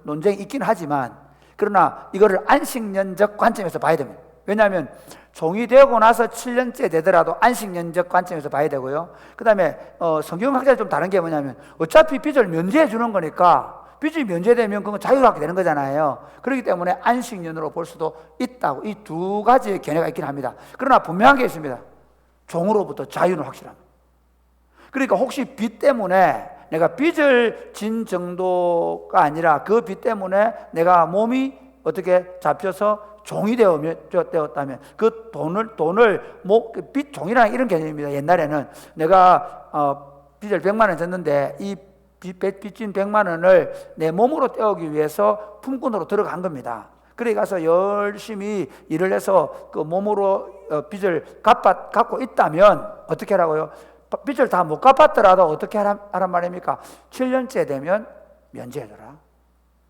A: 논쟁이 있긴 하지만 그러나 이거를 안식년적 관점에서 봐야 됩니다. 왜냐하면 종이 되고 나서 7년째 되더라도 안식년적 관점에서 봐야 되고요. 그 다음에 성경학자들 좀 다른 게 뭐냐면 어차피 빚을 면제해 주는 거니까 빚이 면제되면 그건 자유롭게 되는 거잖아요. 그렇기 때문에 안식년으로 볼 수도 있다고 이 두 가지의 견해가 있긴 합니다. 그러나 분명한 게 있습니다. 종으로부터 자유는 확실합니다. 그러니까 혹시 빚 때문에 내가 빚을 진 정도가 아니라 그 빚 때문에 내가 몸이 어떻게 잡혀서 종이 되었다면 그 돈을 빚 종이라는 이런 개념입니다. 옛날에는 내가 빚을 100만 원 졌는데 이 빚진 100만 원을 내 몸으로 떼우기 위해서 품꾼으로 들어간 겁니다. 그래 가서 열심히 일을 해서 그 몸으로 빚을 갚고 있다면 어떻게 하라고요? 빚을 다 못 갚았더라도 어떻게 하란 말입니까? 7년째 되면 면제해줘라.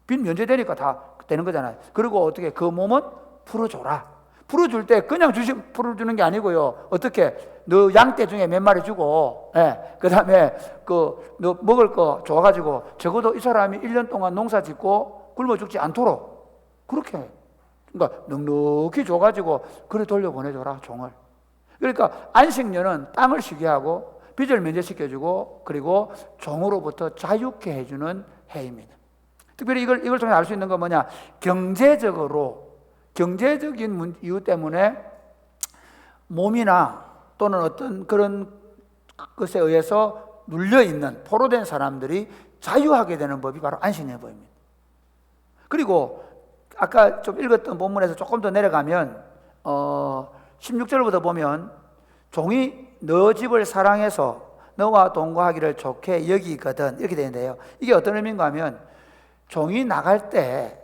A: 빚 면제되니까 다 되는 거잖아요. 그리고 어떻게 그 몸은 풀어줘라. 풀어줄 때 그냥 풀어주는 게 아니고요. 어떻게 너 양떼 중에 몇 마리 주고, 그 다음에 너 먹을 거 줘가지고 적어도 이 사람이 1년 동안 농사 짓고 굶어 죽지 않도록 그렇게 그러니까 넉넉히 줘가지고 그래 돌려보내줘라 종을. 그러니까 안식년은 땅을 쉬게 하고 빚을 면제시켜주고 그리고 종으로부터 자유케 해주는 해입니다. 특별히 이걸 통해 알 수 있는 건 뭐냐? 경제적인 이유 때문에 몸이나 또는 어떤 그런 것에 의해서 눌려있는 포로된 사람들이 자유하게 되는 법이 바로 안식년법입니다. 그리고 아까 좀 읽었던 본문에서 조금 더 내려가면 16절부터 보면 종이 너 집을 사랑해서 너와 동거하기를 좋게 여기거든 이렇게 되는데요. 이게 어떤 의미인가 하면 종이 나갈 때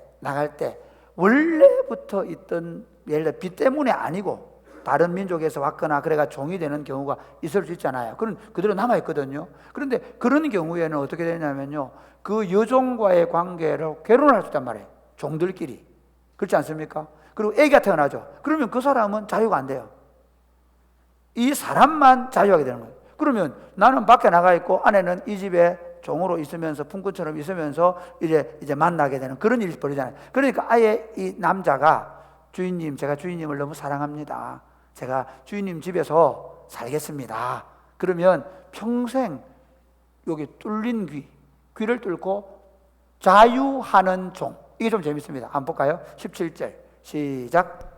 A: 원래부터 있던 예를 들어 빚 때문에 아니고 다른 민족에서 왔거나 그래가 종이 되는 경우가 있을 수 있잖아요. 그런 그대로 남아있거든요. 그런데 그런 경우에는 어떻게 되냐면요, 그 여종과의 관계로 결혼할 수 있단 말이에요. 종들끼리. 그렇지 않습니까? 그리고 애기가 태어나죠. 그러면 그 사람은 자유가 안 돼요. 이 사람만 자유하게 되는 거예요. 그러면 나는 밖에 나가 있고 아내는 이 집에 종으로 있으면서 품꾼처럼 있으면서 이제 만나게 되는 그런 일이 벌어지잖아요. 그러니까 아예 이 남자가 주인님, 제가 주인님을 너무 사랑합니다. 제가 주인님 집에서 살겠습니다. 그러면 평생 여기 뚫린 귀를 뚫고 자유하는 종. 이게 좀 재밌습니다. 한번 볼까요? 17절 시작.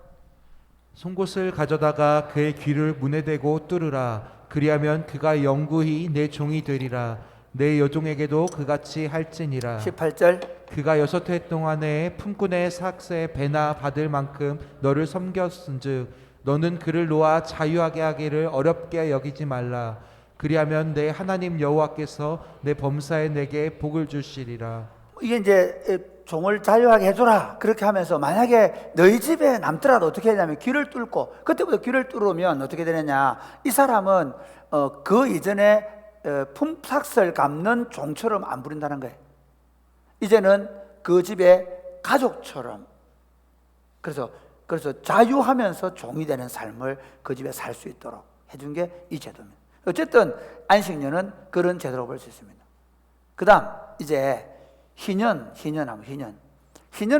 B: 송곳을 가져다가 그의 귀를 문에 대고 뚫으라. 그리하면 그가 영구히 내 종이 되리라. 내 여종에게도 그같이 할지니라.
A: 18절
B: 그가 6해 동안에 품꾼의 삭세 배나 받을 만큼 너를 섬겼은즉 너는 그를 놓아 자유하게 하기를 어렵게 여기지 말라. 그리하면 내 하나님 여호와께서 내 범사에 내게 복을 주시리라.
A: 이게 이제 종을 자유하게 해줘라 그렇게 하면서 만약에 너희 집에 남더라도 어떻게 하냐면 귀를 뚫고, 그때부터 귀를 뚫으면 어떻게 되느냐, 이 사람은 그 이전에 품삯을 갚는 종처럼 안 부린다는 거예요. 이제는 그 집의 가족처럼, 그래서 자유하면서 종이 되는 삶을 그 집에 살 수 있도록 해준 게 이 제도입니다. 어쨌든 안식년은 그런 제도로 볼 수 있습니다. 그 다음 이제 희년은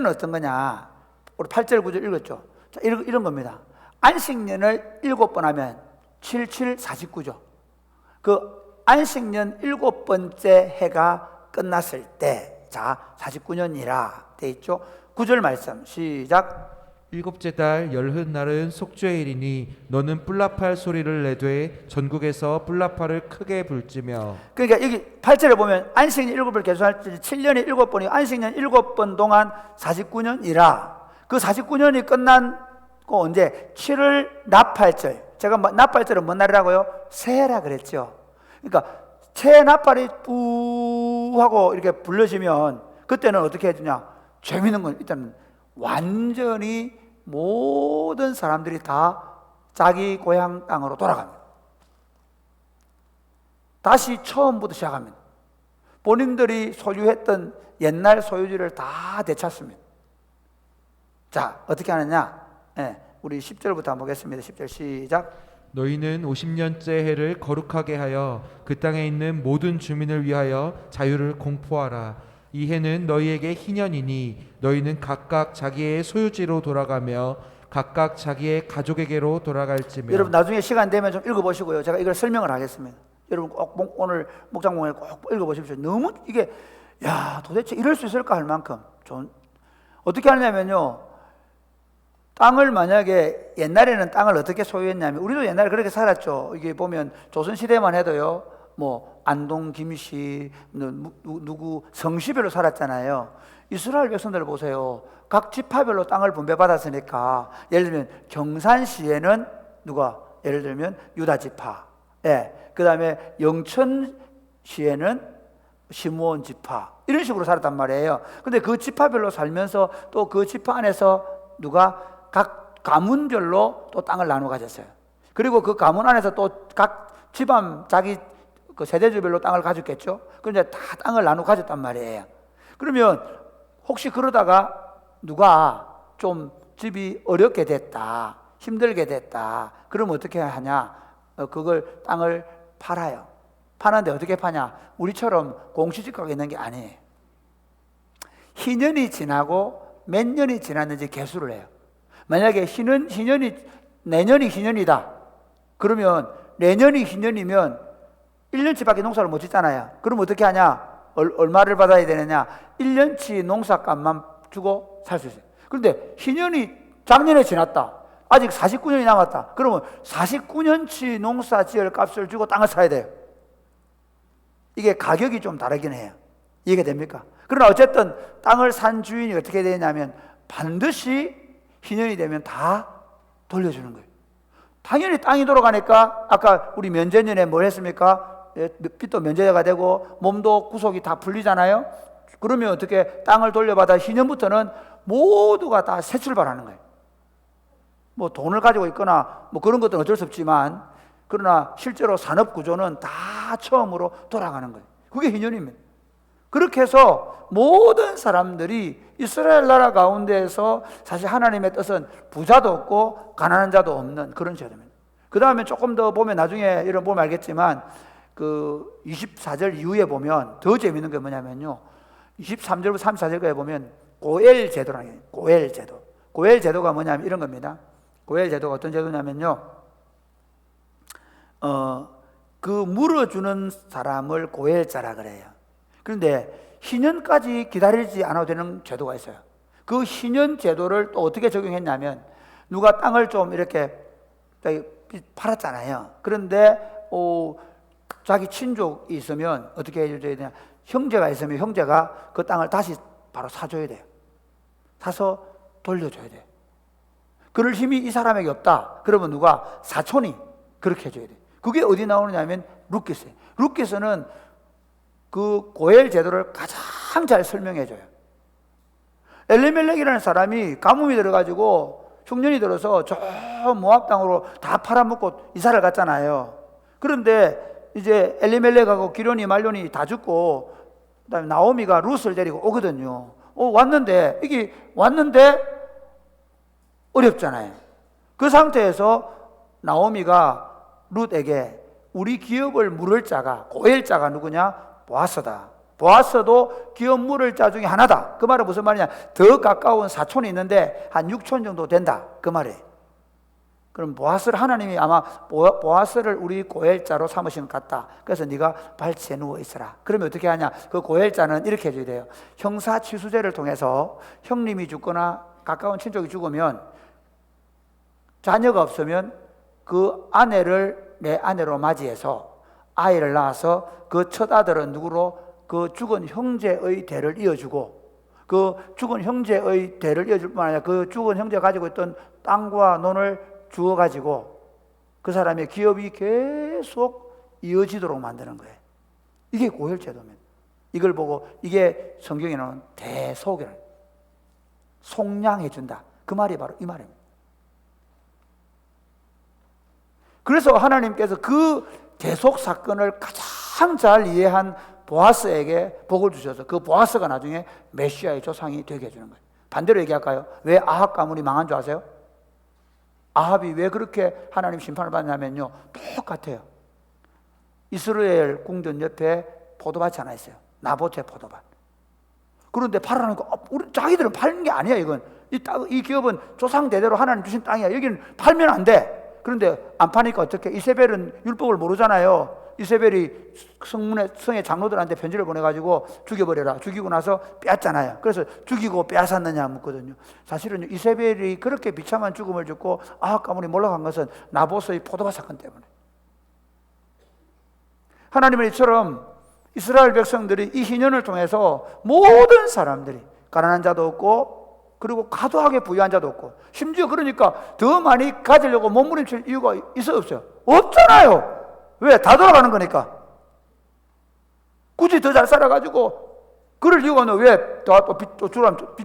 A: 어떤 거냐? 우리 8절 9절 읽었죠? 자, 이런 겁니다. 안식년을 7번 하면 77, 49죠. 그 안식년 7번째 해가 끝났을 때, 자 49년이라 돼 있죠. 9절 말씀 시작.
B: 7째 달 열흔날은 속죄일이니 너는 뿔라팔 소리를 내되 전국에서 뿔라팔을 크게 불지며.
A: 그러니까 여기 8절에 보면 안식년 7번 계속할 때 7년이 7번이 안식년 7번 동안 49년이라. 그 49년이 끝난고 언제? 7월 나팔절. 제가 나팔절은 뭔 날이라고요? 새해라 그랬죠. 그러니까 새해 나팔이 뿌 하고 이렇게 불러지면 그때는 어떻게 해주냐? 재밌는 건 일단 완전히 모든 사람들이 다 자기 고향 땅으로 돌아갑니다. 다시 처음부터 시작합니다. 본인들이 소유했던 옛날 소유지를 다 되찾습니다. 자, 어떻게 하느냐? 우리 10절부터 한번 보겠습니다. 10절 시작.
B: 너희는 50년째 해를 거룩하게 하여 그 땅에 있는 모든 주민을 위하여 자유를 공포하라. 이 해는 너희에게 희년이니 너희는 각각 자기의 소유지로 돌아가며 각각 자기의 가족에게로 돌아갈지며.
A: 여러분 나중에 시간 되면 좀 읽어보시고요. 제가 이걸 설명을 하겠습니다. 여러분 꼭 오늘 목장봉에 꼭 읽어보십시오. 너무 이게 도대체 이럴 수 있을까 할 만큼 좋은. 어떻게 하냐면요, 땅을 만약에 옛날에는 땅을 어떻게 소유했냐면, 우리도 옛날에 그렇게 살았죠. 이게 보면 조선시대만 해도요, 뭐 안동, 김씨, 누구 성시별로 살았잖아요. 이스라엘 백성들 보세요. 각 지파별로 땅을 분배받았으니까, 예를 들면 경산시에는 누가? 예를 들면 유다 지파, 그 다음에 영천시에는 시므온 지파, 이런 식으로 살았단 말이에요. 근데 그 지파별로 살면서 또 그 지파 안에서 누가 각 가문별로 또 땅을 나누어 가졌어요. 그리고 그 가문 안에서 또 각 집안 자기 그 세대주별로 땅을 가졌겠죠. 그런데 다 땅을 나누어 가졌단 말이에요. 그러면 혹시 그러다가 누가 좀 집이 어렵게 됐다, 힘들게 됐다, 그러면 어떻게 하냐? 그걸 땅을 팔아요. 파는데 어떻게 파냐? 우리처럼 공시지가가 있는 게 아니에요. 희년이 지나고 몇 년이 지났는지 계수를 해요. 만약에 내년이 희년이다. 그러면 내년이 희년이면 1년치밖에 농사를 못 짓잖아요. 그럼 어떻게 하냐? 얼마를 받아야 되느냐? 1년치 농사값만 주고 살 수 있어요. 그런데 희년이 작년에 지났다. 아직 49년이 남았다. 그러면 49년치 농사 지을 값을 주고 땅을 사야 돼요. 이게 가격이 좀 다르긴 해요. 이해가 됩니까? 그러나 어쨌든 땅을 산 주인이 어떻게 되냐면 반드시 희년이 되면 다 돌려주는 거예요. 당연히 땅이 돌아가니까 아까 우리 면제년에 뭘 했습니까? 빚도 면제가 되고 몸도 구속이 다 풀리잖아요. 그러면 어떻게 땅을 돌려받아 희년부터는 모두가 다 새 출발하는 거예요. 뭐 돈을 가지고 있거나 뭐 그런 것들은 어쩔 수 없지만 그러나 실제로 산업 구조는 다 처음으로 돌아가는 거예요. 그게 희년입니다. 그렇게 해서 모든 사람들이 이스라엘 나라 가운데에서 사실 하나님의 뜻은 부자도 없고 가난한 자도 없는 그런 제도입니다. 그 다음에 조금 더 보면 나중에 이런 보면 알겠지만 그 24절 이후에 보면 더 재밌는 게 뭐냐면요. 23절부터 34절까지 보면 고엘 제도라는 게 고엘 제도. 고엘 제도가 뭐냐면 이런 겁니다. 고엘 제도가 어떤 제도냐면요. 그 물어주는 사람을 고엘자라 그래요. 그런데 희년까지 기다리지 않아도 되는 제도가 있어요. 그 희년 제도를 또 어떻게 적용했냐면 누가 땅을 좀 이렇게 팔았잖아요. 그런데 자기 친족이 있으면 어떻게 해줘야 되냐? 형제가 있으면 형제가 그 땅을 다시 바로 사줘야 돼요. 사서 돌려줘야 돼요. 그럴 힘이 이 사람에게 없다. 그러면 누가? 사촌이 그렇게 해줘야 돼요. 그게 어디 나오느냐면 룻기스예요. 룻기스는 그 고엘 제도를 가장 잘 설명해줘요. 엘리멜렉이라는 사람이 가뭄이 들어가지고 흉년이 들어서 저 모압 땅으로 다 팔아먹고 이사를 갔잖아요. 그런데 이제 엘리멜렉하고 기론이 말론이 다 죽고 그다음에 나오미가 룻을 데리고 오거든요. 왔는데 어렵잖아요. 그 상태에서 나오미가 룻에게 우리 기업을 물을 자가 고엘자가 누구냐? 보아스다. 보아스도 기업 물을 자 중에 하나다. 그 말은 무슨 말이냐? 더 가까운 사촌이 있는데 한 6촌 정도 된다. 그 말이에요. 그럼 보아스를 하나님이 아마 보아스를 우리 고엘자로 삼으신 것 같다. 그래서 네가 발치에 누워 있으라. 그러면 어떻게 하냐? 그 고엘자는 이렇게 해줘야 돼요. 형사 취수제를 통해서 형님이 죽거나 가까운 친족이 죽으면 자녀가 없으면 그 아내를 내 아내로 맞이해서 아이를 낳아서 그 첫 아들은 누구로? 그 죽은 형제의 대를 이어주고 그 죽은 형제의 대를 이어줄 뿐 아니라 그 죽은 형제가 가지고 있던 땅과 논을 주어가지고 그 사람의 기업이 계속 이어지도록 만드는 거예요. 이게 고혈제도입니다. 이걸 보고 이게 성경에 나오는 대속이라는 속량해준다. 그 말이 바로 이 말입니다. 그래서 하나님께서 그 대속 사건을 가장 잘 이해한 보아스에게 복을 주셔서 그 보아스가 나중에 메시아의 조상이 되게 해주는 거예요. 반대로 얘기할까요? 왜 아합 가문이 망한 줄 아세요? 아합이 왜 그렇게 하나님 심판을 받냐면요, 똑같아요. 이스라엘 궁전 옆에 포도밭이 하나 있어요. 나봇의 포도밭. 그런데 팔아놓으니까 우리 자기들은 파는 게 아니야. 이건 이 기업은 조상 대대로 하나님 주신 땅이야. 여기는 팔면 안 돼. 그런데 안 파니까 어떻게? 이세벨은 율법을 모르잖아요. 이세벨이 성의 장로들한테 편지를 보내가지고 죽여버려라. 죽이고 나서 빼앗잖아요. 그래서 죽이고 빼앗았느냐 묻거든요. 사실은 이세벨이 그렇게 비참한 죽음을 죽고 아합 가문이 몰락한 것은 나봇의 포도밭 사건 때문에. 하나님은 이처럼 이스라엘 백성들이 이 희년을 통해서 모든 사람들이 가난한 자도 없고 그리고 과도하게 부유한 자도 없고 심지어 그러니까 더 많이 가지려고 몸부림칠 이유가 있어요, 없어요? 없잖아요. 왜? 다 돌아가는 거니까. 굳이 더 잘 살아가지고 그럴 이유가 없는 왜? 또 주라면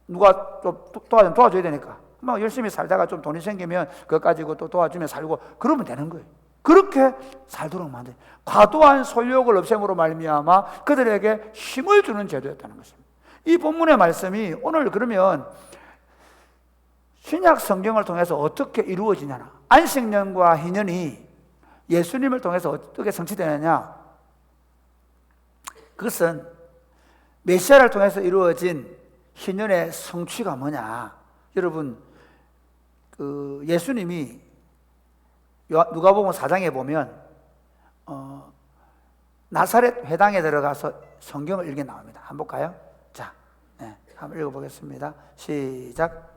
A: 누가 좀 도와줘야 되니까. 막 열심히 살다가 좀 돈이 생기면 그거 가지고 또 도와주면 살고 그러면 되는 거예요. 그렇게 살도록 만든 과도한 소유욕을 없앰으로 말미암아 그들에게 힘을 주는 제도였다는 것입니다. 이 본문의 말씀이 오늘 그러면 신약 성경을 통해서 어떻게 이루어지냐? 안식년과 희년이 예수님을 통해서 어떻게 성취되느냐? 그것은 메시아를 통해서 이루어진 희년의 성취가 뭐냐? 여러분, 예수님이 누가복음 4장에 보면 나사렛 회당에 들어가서 성경을 읽게 나옵니다. 한번 볼까요? 자, 한번 읽어보겠습니다. 시작.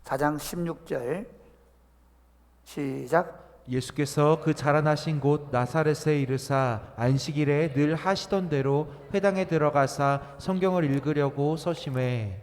A: 4장 16절 시작.
B: 예수께서 그 자라나신 곳 나사렛에 이르사 안식일에 늘 하시던 대로 회당에 들어가사 성경을 읽으려고 서심해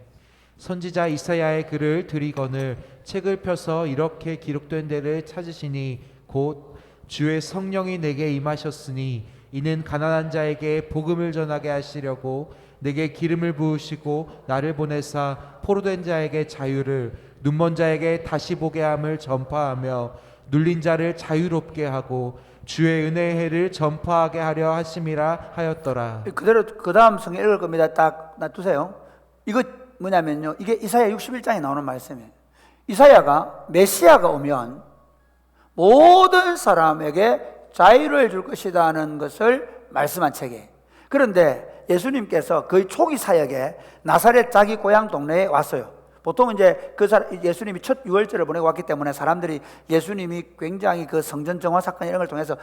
B: 선지자 이사야의 글을 들이거늘 책을 펴서 이렇게 기록된 데를 찾으시니 곧 주의 성령이 내게 임하셨으니 이는 가난한 자에게 복음을 전하게 하시려고 내게 기름을 부으시고 나를 보내사 포로된 자에게 자유를 눈먼 자에게 다시 보게 함을 전파하며 눌린 자를 자유롭게 하고 주의 은혜의 해를 전파하게 하려 하심이라 하였더라.
A: 그대로 그 다음 성경 읽을 겁니다. 딱 놔두세요. 이거 뭐냐면요, 이게 이사야 61장에 나오는 말씀이에요. 이사야가 메시아가 오면 모든 사람에게 자유를 줄 것이라는 것을 말씀한 책이에요. 그런데 예수님께서 거의 초기 사역에 나사렛 자기 고향 동네에 왔어요. 보통 이제 예수님이 첫 유월절을 보내고 왔기 때문에 사람들이 예수님이 굉장히 그 성전 정화 사건 이런 걸 통해서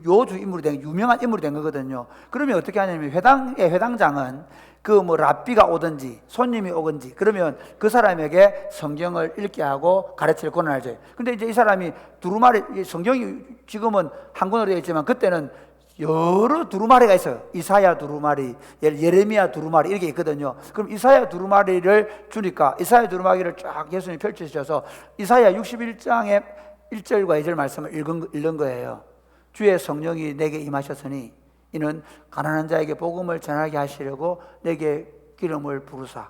A: 요주 인물이 된, 유명한 인물이 된 거거든요. 그러면 어떻게 하냐면 회당의 회당장은 그 뭐 랍비가 오든지 손님이 오든지 그러면 그 사람에게 성경을 읽게 하고 가르칠 권한을 줘요. 근데 이제 이 사람이 두루마리, 성경이 지금은 한국어로 되어 있지만 그때는 여러 두루마리가 있어요. 이사야 두루마리, 예레미야 두루마리 이렇게 있거든요. 그럼 이사야 두루마리를 주니까 이사야 두루마리를 쫙 예수님이 펼치셔서 이사야 61장의 1절과 2절 말씀을 읽은 거예요. 주의 성령이 내게 임하셨으니 이는 가난한 자에게 복음을 전하게 하시려고 내게 기름을 부르사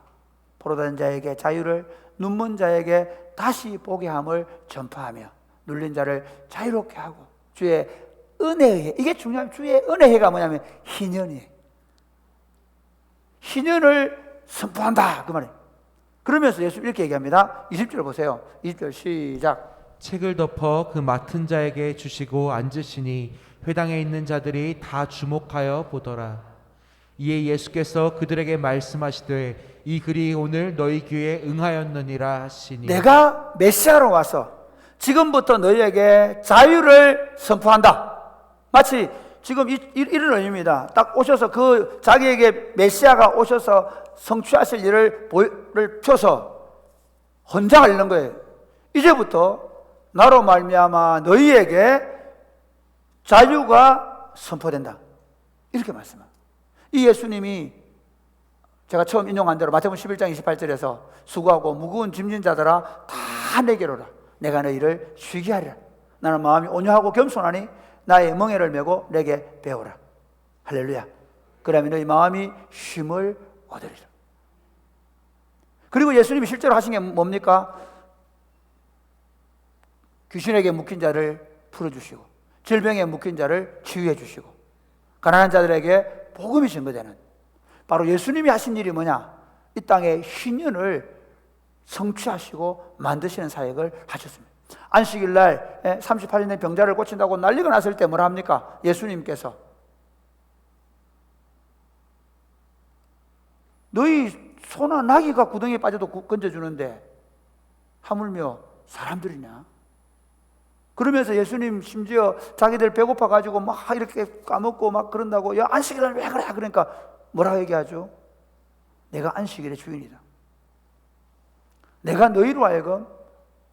A: 포로된 자에게 자유를 눈먼 자에게 다시 보게 함을 전파하며 눌린 자를 자유롭게 하고 주의 은혜의, 이게 중요한, 주의 은혜가 뭐냐면 희년이에요. 희년을 선포한다 그 말이에요. 그러면서 예수 이렇게 얘기합니다. 20절 보세요. 20절 시작.
B: 책을 덮어 그 맡은 자에게 주시고 앉으시니 회당에 있는 자들이 다 주목하여 보더라. 이에 예수께서 그들에게 말씀하시되 이 글이 오늘 너희 귀에 응하였느니라 하시니
A: 내가 메시아로 와서 지금부터 너희에게 자유를 선포한다. 마치 지금 이런 의미입니다. 딱 오셔서 그 자기에게 메시아가 오셔서 성취하실 일을 펴서 헌장을 읽는 거예요. 이제부터 나로 말미암아 너희에게 자유가 선포된다. 이렇게 말씀합니다. 이 예수님이 제가 처음 인용한 대로 마태복음 11장 28절에서 수고하고 무거운 짐진 자들아 다 내게로 오라. 내가 너희를 쉬게 하리라. 나는 마음이 온유하고 겸손하니 나의 멍에를 메고 내게 배우라. 할렐루야. 그러면 너희 마음이 쉼을 얻으리라. 그리고 예수님이 실제로 하신 게 뭡니까? 귀신에게 묶인 자를 풀어주시고 질병에 묶인 자를 치유해 주시고 가난한 자들에게 복음이 증거되는, 바로 예수님이 하신 일이 뭐냐? 이 땅에 희년을 성취하시고 만드시는 사역을 하셨습니다. 안식일 날 38년 된 병자를 고친다고 난리가 났을 때 뭐라 합니까? 예수님께서 너희 소나 나귀가 구덩이에 빠져도 건져주는데 하물며 사람들이냐? 그러면서 예수님 심지어 자기들 배고파가지고 막 이렇게 까먹고 막 그런다고, 야 안식일날 왜 그래? 그러니까 뭐라고 얘기하죠? 내가 안식일의 주인이다. 내가 너희로 하여금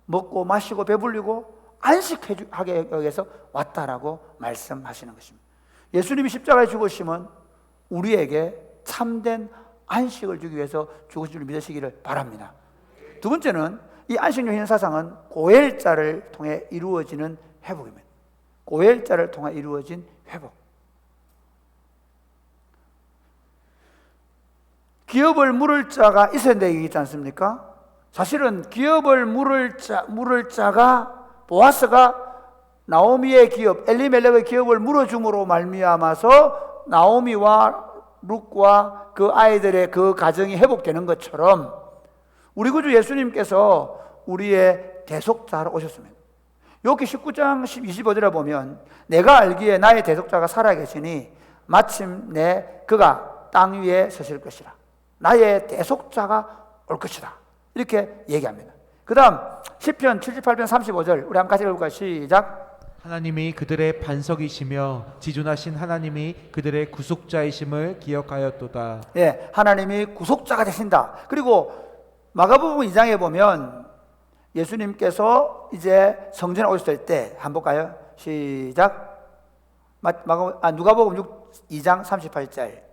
A: 먹고 마시고 배불리고 안식하게 위해서 왔다라고 말씀하시는 것입니다. 예수님이 십자가에 죽으심은 우리에게 참된 안식을 주기 위해서 죽으신 줄 믿으시기를 바랍니다. 두 번째는 이 안식령 현사상은 고엘자를 통해 이루어지는 회복입니다. 고엘자를 통해 이루어진 회복. 기업을 물을 자가 있어야 되지 않습니까? 사실은 기업을 물을 자가, 보아스가 나오미의 기업, 엘리멜렉의 기업을 물어줌으로 말미암아서 나오미와 룻과 그 아이들의 그 가정이 회복되는 것처럼 우리 구주 예수님께서 우리의 대속자로 오셨습니다. 여기 19장 25절에 보면 내가 알기에 나의 대속자가 살아계시니 마침내 그가 땅 위에 서실 것이라. 나의 대속자가 올 것이다. 이렇게 얘기합니다. 그 다음 시편 78편 35절 우리 한 가지 읽을까요? 시작.
B: 하나님이 그들의 반석이시며 지존하신 하나님이 그들의 구속자이심을 기억하였도다.
A: 예, 하나님이 구속자가 되신다. 그리고 마가복음 2장에 보면 예수님께서 이제 성전에 오셨을 때 한번 볼까요? 시작. 누가복음 2장 38절.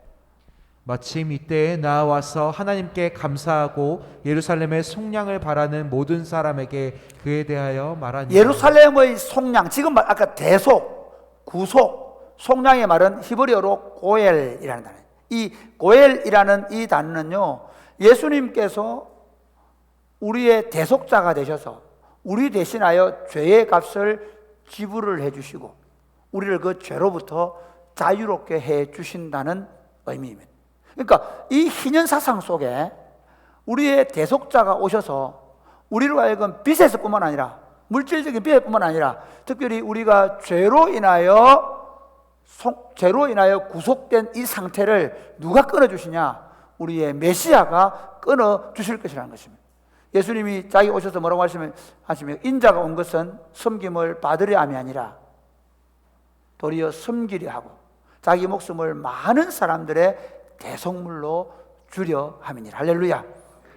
B: 마침 이때에 나와서 하나님께 감사하고 예루살렘의 속량을 바라는 모든 사람에게 그에 대하여 말하니
A: 예루살렘의 속량, 지금 아까 대속, 구속, 속량의 말은 히브리어로 고엘이라는 단어예요. 이 고엘이라는 이 단어는요, 예수님께서 우리의 대속자가 되셔서 우리 대신하여 죄의 값을 지불을 해주시고 우리를 그 죄로부터 자유롭게 해주신다는 의미입니다. 그러니까 이 희년 사상 속에 우리의 대속자가 오셔서 우리로 하여금 빚에서 뿐만 아니라 물질적인 빚에 뿐만 아니라 특별히 우리가 죄로 인하여 구속된 이 상태를 누가 끊어주시냐? 우리의 메시아가 끊어주실 것이라는 것입니다. 예수님이 자기 오셔서 뭐라고 하시면 인자가 온 것은 섬김을 받으려 함이 아니라 도리어 섬기려 하고 자기 목숨을 많은 사람들의 대속물로 주려 함이니라. 할렐루야.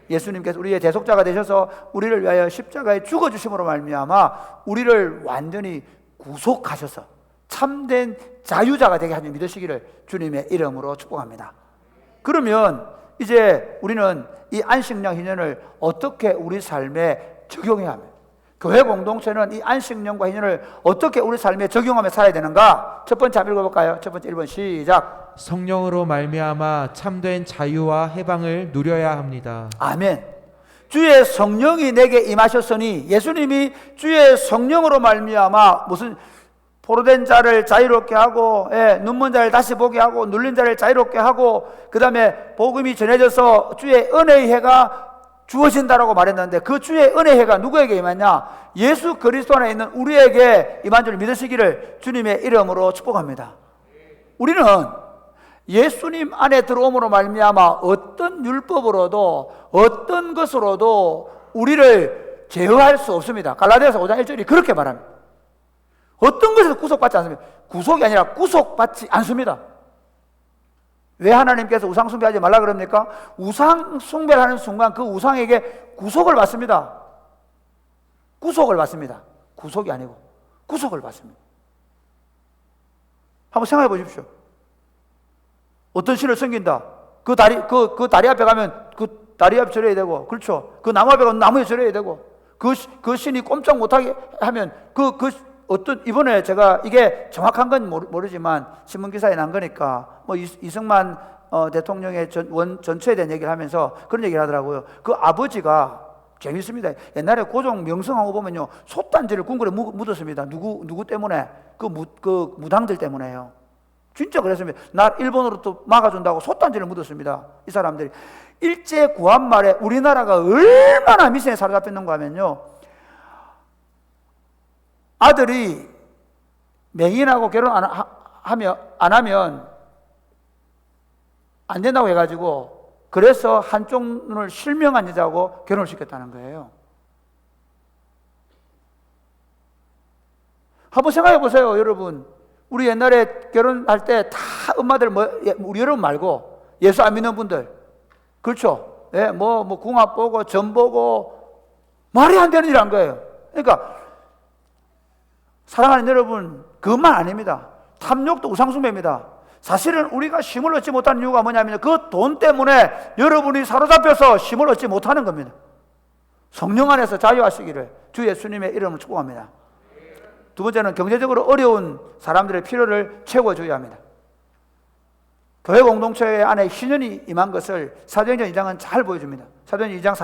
A: 예수님께서 우리의 대속자가 되셔서 우리를 위하여 십자가에 죽어주심으로 말미암아 우리를 완전히 구속하셔서 참된 자유자가 되게 하는 믿으시기를 주님의 이름으로 축복합니다. 그러면 이제 우리는 이 안식령 희년을 어떻게 우리 삶에 적용해야 합니까? 교회 공동체는 이 안식령과 희년을 어떻게 우리 삶에 적용하며 살아야 되는가? 첫 번째 한번 읽어볼까요? 첫 번째 1번 시작.
B: 성령으로 말미암아 참된 자유와 해방을 누려야 합니다.
A: 아멘. 주의 성령이 내게 임하셨으니, 예수님이 주의 성령으로 말미암아 무슨 포로된 자를 자유롭게 하고, 눈먼 자를 다시 보게 하고, 눌린 자를 자유롭게 하고, 그 다음에 복음이 전해져서 주의 은혜의 해가 주어진다라고 말했는데, 그 주의 은혜의 해가 누구에게 임했냐? 예수 그리스도 안에 있는 우리에게 임한 줄 믿으시기를 주님의 이름으로 축복합니다. 우리는 예수님 안에 들어옴으로 말미암아 어떤 율법으로도 어떤 것으로도 우리를 제어할 수 없습니다. 갈라디아서 5장 1절이 그렇게 말합니다. 어떤 것에서 구속받지 않습니다. 구속이 아니라 구속받지 않습니다. 왜 하나님께서 우상 숭배하지 말라 그럽니까? 우상 숭배를 하는 순간 그 우상에게 구속을 받습니다. 구속을 받습니다. 구속이 아니고 구속을 받습니다. 한번 생각해 보십시오. 어떤 신을 섬긴다. 그 다리 앞에 가면 그 다리 앞에 절해야 되고, 그렇죠? 그 나무 앞에 가면 나무에 절해야 되고, 그 신이 꼼짝 못하게 하면 이번에 제가 이게 정확한 건 모르지만 신문기사에 난 거니까 뭐 이승만 대통령의 전처에 대한 얘기를 하면서 그런 얘기를 하더라고요. 그 아버지가 재밌습니다. 옛날에 고종 명성하고 보면요, 솥단지를 궁궐에 묻었습니다. 누구 때문에? 그 무당들 때문에요. 진짜 그랬습니다. 나 일본으로 또 막아준다고 솥단지를 묻었습니다. 이 사람들이. 일제 구한 말에 우리나라가 얼마나 미신에 사로잡혔는가 하면요, 아들이 맹인하고 결혼 안 하면 안 된다고 해가지고, 그래서 한쪽 눈을 실명한 여자하고 결혼을 시켰다는 거예요. 한번 생각해 보세요, 여러분. 우리 옛날에 결혼할 때 다 엄마들 우리 여러분 말고 예수 안 믿는 분들, 그렇죠? 예, 뭐 궁합 보고 점 보고 말이 안 되는 일 한 거예요. 그러니까 사랑하는 여러분, 그것만 아닙니다. 탐욕도 우상숭배입니다. 사실은 우리가 쉼을 얻지 못하는 이유가 뭐냐면 그 돈 때문에 여러분이 사로잡혀서 쉼을 얻지 못하는 겁니다. 성령 안에서 자유하시기를 주 예수님의 이름으로 축복합니다. 두 번째는 경제적으로 어려운 사람들의 필요를 채워줘야 합니다. 교회 공동체 안에 희년이 임한 것을 사도행전 2장은 잘 보여줍니다. 사도행전 2장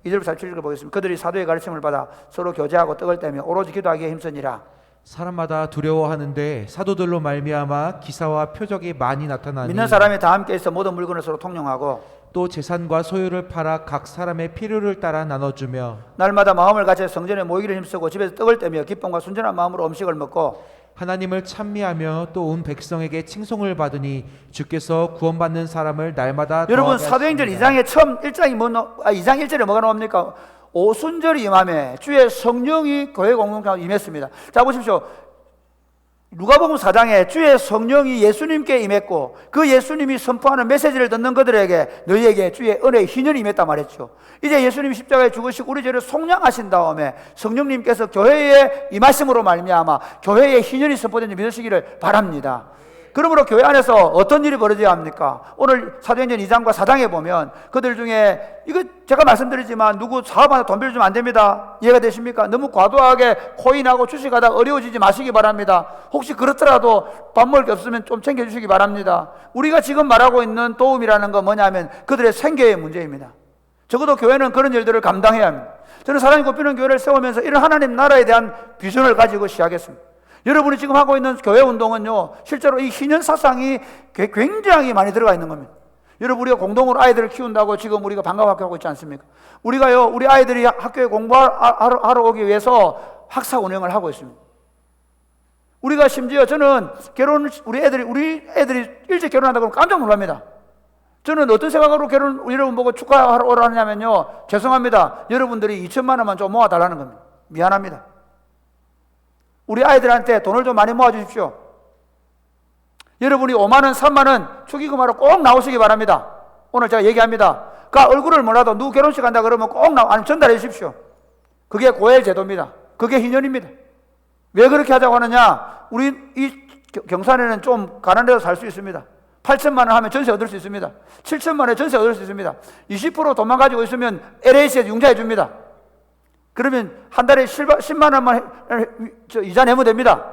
A: 42절부터 47절을 보겠습니다. 그들이 사도의 가르침을 받아 서로 교제하고 떡을 떼며 오로지 기도하기에 힘쓰니라.
B: 사람마다 두려워하는데 사도들로 말미암아 기사와 표적이 많이 나타나니
A: 믿는 사람이 다 함께 있어 모든 물건을 서로 통용하고
B: 또 재산과 소유를 팔아 각 사람의 필요를 따라 나눠주며
A: 날마다 마음을 같이 성전에 모이기를 힘쓰고 집에서 떡을 떼며 기쁨과 순전한 마음으로 음식을 먹고
B: 하나님을 찬미하며 또 온 백성에게 칭송을 받으니 주께서 구원받는 사람을 날마다
A: 여러분,
B: 더하게
A: 사도행전
B: 하십니다.
A: 2장의 처음 2장 1절에 뭐가 나옵니까? 오순절이 임함에 주의 성령이 교회 공동체에 임했습니다. 자, 보십시오. 누가복음 4장에 주의 성령이 예수님께 임했고 그 예수님이 선포하는 메시지를 듣는 그들에게 너희에게 주의 은혜의 희년이 임했다 말했죠. 이제 예수님이 십자가에 죽으시고 우리 죄를 속량하신 다음에 성령님께서 교회에 임하심으로 말미암아 교회의 희년이 선포된지 믿으시기를 바랍니다. 그러므로 교회 안에서 어떤 일이 벌어져야 합니까? 오늘 사도행전 2장과 4장에 보면 그들 중에 이거 제가 말씀드리지만 누구 사업하다 돈 빌려주면 안 됩니다. 이해가 되십니까? 너무 과도하게 코인하고 주식하다 어려워지지 마시기 바랍니다. 혹시 그렇더라도 밥 먹을 게 없으면 좀 챙겨주시기 바랍니다. 우리가 지금 말하고 있는 도움이라는 건 뭐냐면 그들의 생계의 문제입니다. 적어도 교회는 그런 일들을 감당해야 합니다. 저는 사랑이 꼽히는 교회를 세우면서 이런 하나님 나라에 대한 비전을 가지고 시작했습니다. 여러분이 지금 하고 있는 교회 운동은요, 실제로 이 희년 사상이 굉장히 많이 들어가 있는 겁니다. 여러분, 우리가 공동으로 아이들을 키운다고 지금 우리가 방과학교 하고 있지 않습니까? 우리가요, 우리 아이들이 학교에 공부하러 오기 위해서 학사 운영을 하고 있습니다. 우리가 심지어 저는 우리 애들이 일찍 결혼한다고 하면 깜짝 놀랍니다. 저는 어떤 생각으로 여러분 보고 축하하러 오라냐면요, 죄송합니다. 여러분들이 2천만 원만 좀 모아달라는 겁니다. 미안합니다. 우리 아이들한테 돈을 좀 많이 모아주십시오. 여러분이 5만 원, 3만 원 축의금하러 꼭 나오시기 바랍니다. 오늘 제가 얘기합니다. 그 얼굴을 몰라도 누구 결혼식 한다 그러면 꼭 아니면 전달해 주십시오. 그게 고엘 제도입니다. 그게 희년입니다. 왜 그렇게 하자고 하느냐? 우리 이 경산에는 좀 가난해도 살 수 있습니다. 8천만 원 하면 전세 얻을 수 있습니다. 7천만 원에 전세 얻을 수 있습니다. 20% 돈만 가지고 있으면 LH에서 융자해 줍니다. 그러면 한 달에 10만 원만 이자 내면 됩니다.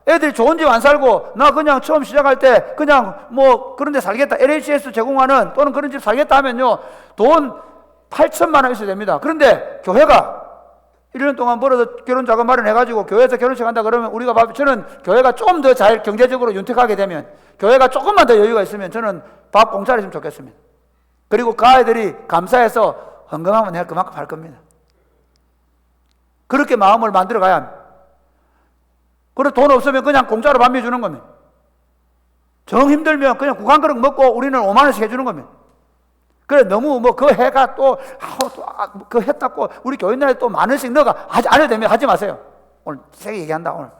A: 애들이 좋은 집 안 살고 나 그냥 처음 시작할 때 그냥 뭐 그런 데 살겠다, LH에서 제공하는 또는 그런 집 살겠다 하면요, 돈 8천만 원 있어야 됩니다. 그런데 교회가 1년 동안 벌어서 결혼 자금 마련해가지고 교회에서 결혼식 한다 그러면 저는 교회가 좀 더 잘 경제적으로 윤택하게 되면, 교회가 조금만 더 여유가 있으면 저는 밥 공짜로 했으면 좋겠습니다. 그리고 그 아이들이 감사해서 헌금하면 내가 그만큼 할 겁니다. 그렇게 마음을 만들어 가야 합니다. 그리고 돈 없으면 그냥 공짜로 밥 해주는 겁니다. 정 힘들면 그냥 국한 그릇 먹고 우리는 5만 원씩 해주는 겁니다. 그래, 너무 그 해가 그 해 땄고 우리 교인들에 또 만 원씩 넣어가 안 해도 됩니다. 하지 마세요. 오늘 세게 얘기한다. 오늘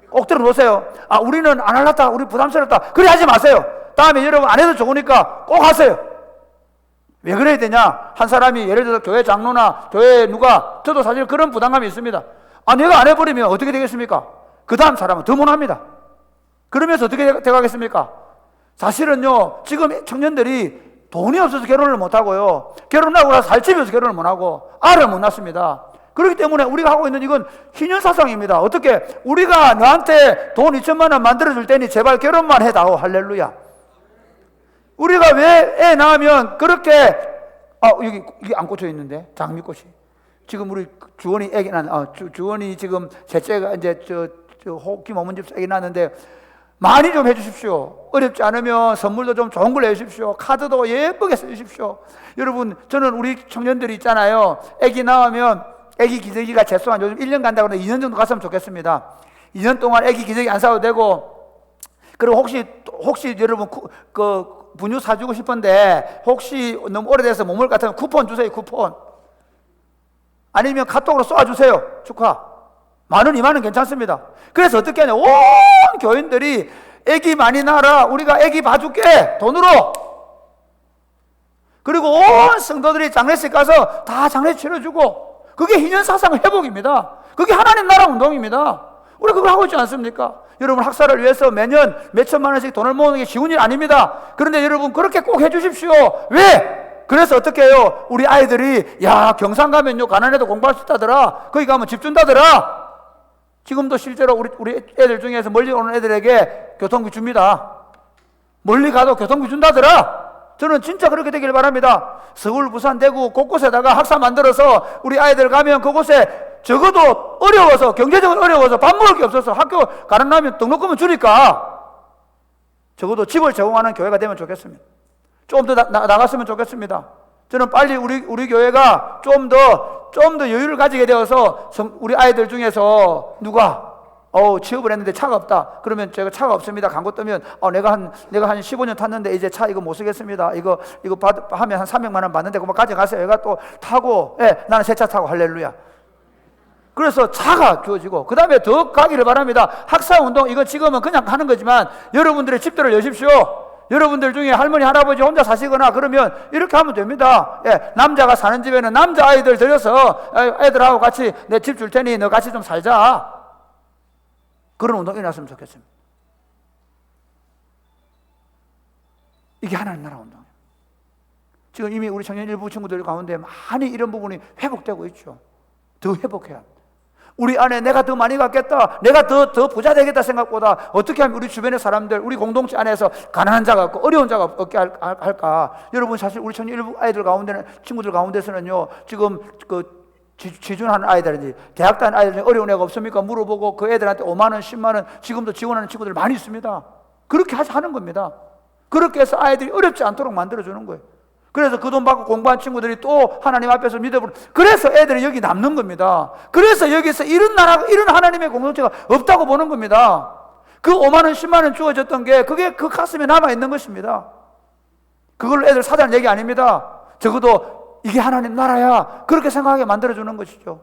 A: 꼭 들어놓으세요. 우리는 안 할랐다, 우리 부담스럽다, 그래 하지 마세요. 다음에 여러분 안 해도 좋으니까 꼭 하세요. 왜 그래야 되냐? 한 사람이 예를 들어서 교회 장로나 교회 누가, 저도 사실 그런 부담감이 있습니다. 내가 안 해버리면 어떻게 되겠습니까? 그 다음 사람은 더 못합니다. 그러면서 어떻게 돼가겠습니까? 사실은요, 지금 청년들이 돈이 없어서 결혼을 못하고요, 결혼하고 나서 살집이 없어서 결혼을 못하고 알을 못 낳습니다. 그렇기 때문에 우리가 하고 있는 이건 희년사상입니다. 어떻게, 우리가 너한테 돈 2천만 원 만들어줄 테니 제발 결혼만 해다오. 할렐루야. 우리가 왜 애 낳으면 그렇게, 여기 이게 안 꽂혀 있는데, 장미꽃이. 지금 우리 주원이 애기 주원이 지금 셋째가 이제 호흡기 어머니집 애기 낳았는데, 많이 좀 해주십시오. 어렵지 않으면 선물도 좀 좋은 걸 해주십시오. 카드도 예쁘게 써주십시오. 여러분, 저는 우리 청년들이 있잖아요. 애기 낳으면 애기 기저귀가 최소한 요즘 1년 간다고 하는데 2년 정도 갔으면 좋겠습니다. 2년 동안 애기 기저귀 안 사도 되고, 그리고 혹시 여러분 분유 사주고 싶은데 혹시 너무 오래돼서 못 먹을 것 같으면 쿠폰 주세요. 쿠폰. 아니면 카톡으로 쏘아주세요. 축하. 10,000원, 20,000원 괜찮습니다. 그래서 어떻게 하냐, 온 교인들이 애기 많이 낳아라, 우리가 애기 봐줄게, 돈으로. 그리고 온 성도들이 장례식 가서 다 장례식 치러주고, 그게 희년사상 회복입니다. 그게 하나님 나라 운동입니다. 우리 그걸 하고 있지 않습니까? 여러분, 학사를 위해서 매년 몇천만 원씩 돈을 모으는 게 쉬운 일 아닙니다. 그런데 여러분, 그렇게 꼭 해주십시오. 왜? 그래서 어떻게 해요? 우리 아이들이, 경상 가면요, 가난해도 공부할 수 있다더라, 거기 가면 집 준다더라. 지금도 실제로 우리 애들 중에서 멀리 오는 애들에게 교통비 줍니다. 멀리 가도 교통비 준다더라. 저는 진짜 그렇게 되길 바랍니다. 서울, 부산, 대구 곳곳에다가 학사 만들어서 우리 아이들 가면 그곳에 적어도 어려워서, 경제적으로 어려워서 밥 먹을 게 없어서 학교 가난하면 등록금은 주니까 적어도 집을 제공하는 교회가 되면 좋겠습니다. 좀 더 나갔으면 좋겠습니다. 저는 빨리 우리 교회가 좀 더 여유를 가지게 되어서 우리 아이들 중에서 누가 취업을 했는데 차가 없다. 그러면 제가 차가 없습니다. 광고 뜨면 내가 한 15년 탔는데 이제 차 이거 못 쓰겠습니다. 이거 하면 한 300만 원 받는데 그거 가져가세요. 얘가 또 타고, 나는 새 차 타고 할렐루야. 그래서 차가 주어지고 그 다음에 더 가기를 바랍니다. 학사운동 이거 지금은 그냥 하는 거지만 여러분들의 집들을 여십시오. 여러분들 중에 할머니 할아버지 혼자 사시거나 그러면 이렇게 하면 됩니다. 예, 남자가 사는 집에는 남자 아이들 들여서 애들하고 같이 내 집 줄 테니 너 같이 좀 살자. 그런 운동이 일어났으면 좋겠습니다. 이게 하나님 나라 운동이에요. 지금 이미 우리 청년 일부 친구들 가운데 많이 이런 부분이 회복되고 있죠. 더 회복해야 합니다. 우리 안에 내가 더 많이 갖겠다, 내가 더 부자 되겠다 생각보다 어떻게 하면 우리 주변의 사람들, 우리 공동체 안에서 가난한 자가 없고 어려운 자가 없게 할까? 여러분 사실 우리 청년 일부 아이들 가운데는, 친구들 가운데서는요, 지금 그 취준하는 아이들인지 대학 다니는 아이들 어려운 애가 없습니까? 물어보고 그 애들한테 5만 원, 10만 원 지금도 지원하는 친구들 많이 있습니다. 그렇게 하는 겁니다. 그렇게 해서 아이들이 어렵지 않도록 만들어주는 거예요. 그래서 그 돈 받고 공부한 친구들이 또 하나님 앞에서 믿어보는, 그래서 애들이 여기 남는 겁니다. 그래서 여기서 이런 나라, 이런 하나님의 공동체가 없다고 보는 겁니다. 그 5만 원, 10만 원 주어졌던 게 그게 그 가슴에 남아있는 것입니다. 그걸로 애들 사자는 얘기 아닙니다. 적어도 이게 하나님 나라야, 그렇게 생각하게 만들어주는 것이죠.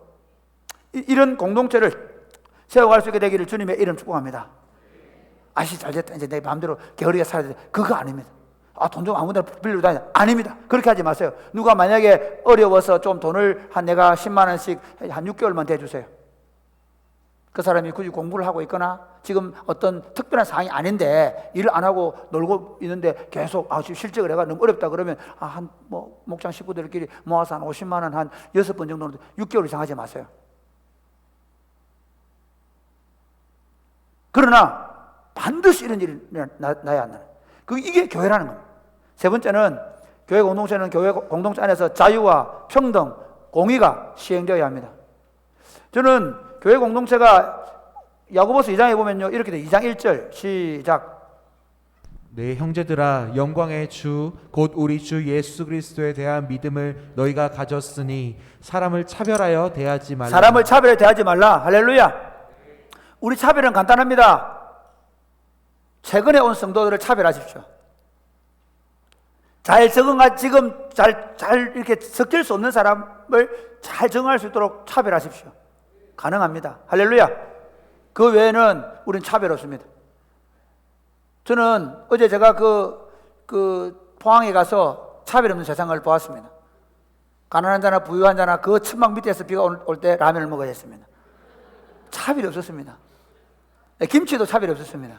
A: 이런 공동체를 세워갈 수 있게 되기를 주님의 이름 축복합니다. 아시 잘됐다, 이제 내 마음대로 게으르게 살아야 돼. 그거 아닙니다. 돈 좀 아무데나 빌리러 다니냐? 아닙니다. 그렇게 하지 마세요. 누가 만약에 어려워서 좀 돈을 내가 10만 원씩 한 6개월만 대주세요. 그 사람이 굳이 공부를 하고 있거나 지금 어떤 특별한 상황이 아닌데 일을 안 하고 놀고 있는데 계속 지금 실직을 해가 너무 어렵다 그러면 목장 식구들끼리 모아서 한 50만 원 한 6번 정도는 6개월 이상 하지 마세요. 그러나 반드시 이런 일이 나야 안 나요. 이게 교회라는 겁니다. 세 번째는, 교회 공동체는 교회 공동체 안에서 자유와 평등, 공의가 시행되어야 합니다. 저는 교회 공동체가 야고보서 2장에 보면요, 이렇게 돼. 2장 1절 시작.
B: 네, 형제들아, 영광의 주 곧 우리 주 예수 그리스도에 대한 믿음을 너희가 가졌으니 사람을 차별하여 대하지 말라.
A: 사람을 차별하여 대하지 말라. 할렐루야. 우리 차별은 간단합니다. 최근에 온 성도들을 차별하십시오. 지금 잘 이렇게 섞일 수 없는 사람을 잘 정할 수 있도록 차별하십시오. 가능합니다. 할렐루야. 그 외에는 우린 차별 없습니다. 저는 어제 제가 포항에 가서 차별 없는 세상을 보았습니다. 가난한 자나 부유한 자나 그 천막 밑에서 비가 올 때 라면을 먹어야 했습니다. 차별이 없었습니다. 김치도 차별이 없었습니다.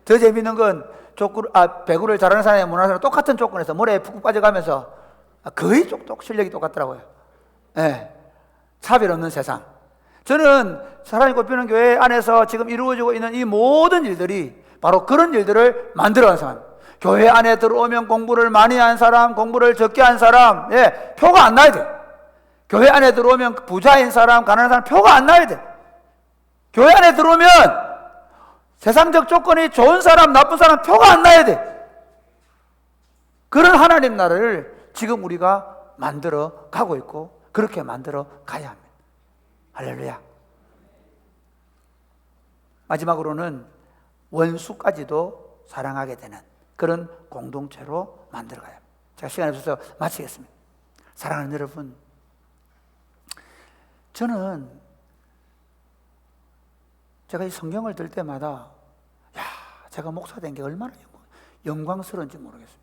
A: 더 재밌는 건 배구를 잘하는 사람이 못하는 사람 똑같은 조건에서 모래에 푹푹 빠져가면서 거의 실력이 똑같더라고요. 네. 차별 없는 세상. 저는 사랑이 꽃피는 교회 안에서 지금 이루어지고 있는 이 모든 일들이 바로 그런 일들을 만들어가는 사람. 교회 안에 들어오면 공부를 많이 한 사람, 공부를 적게 한 사람, 표가 안 나야 돼. 교회 안에 들어오면 부자인 사람, 가난한 사람 표가 안 나야 돼. 교회 안에 들어오면 세상적 조건이 좋은 사람, 나쁜 사람 표가 안 나야 돼. 그런 하나님 나라를 지금 우리가 만들어 가고 있고 그렇게 만들어 가야 합니다. 할렐루야. 마지막으로는 원수까지도 사랑하게 되는 그런 공동체로 만들어 가야 합니다. 제가 시간이 없어서 마치겠습니다. 사랑하는 여러분, 저는 제가 이 성경을 들 때마다 제가 목사 된 게 얼마나 영광스러운지 모르겠습니다.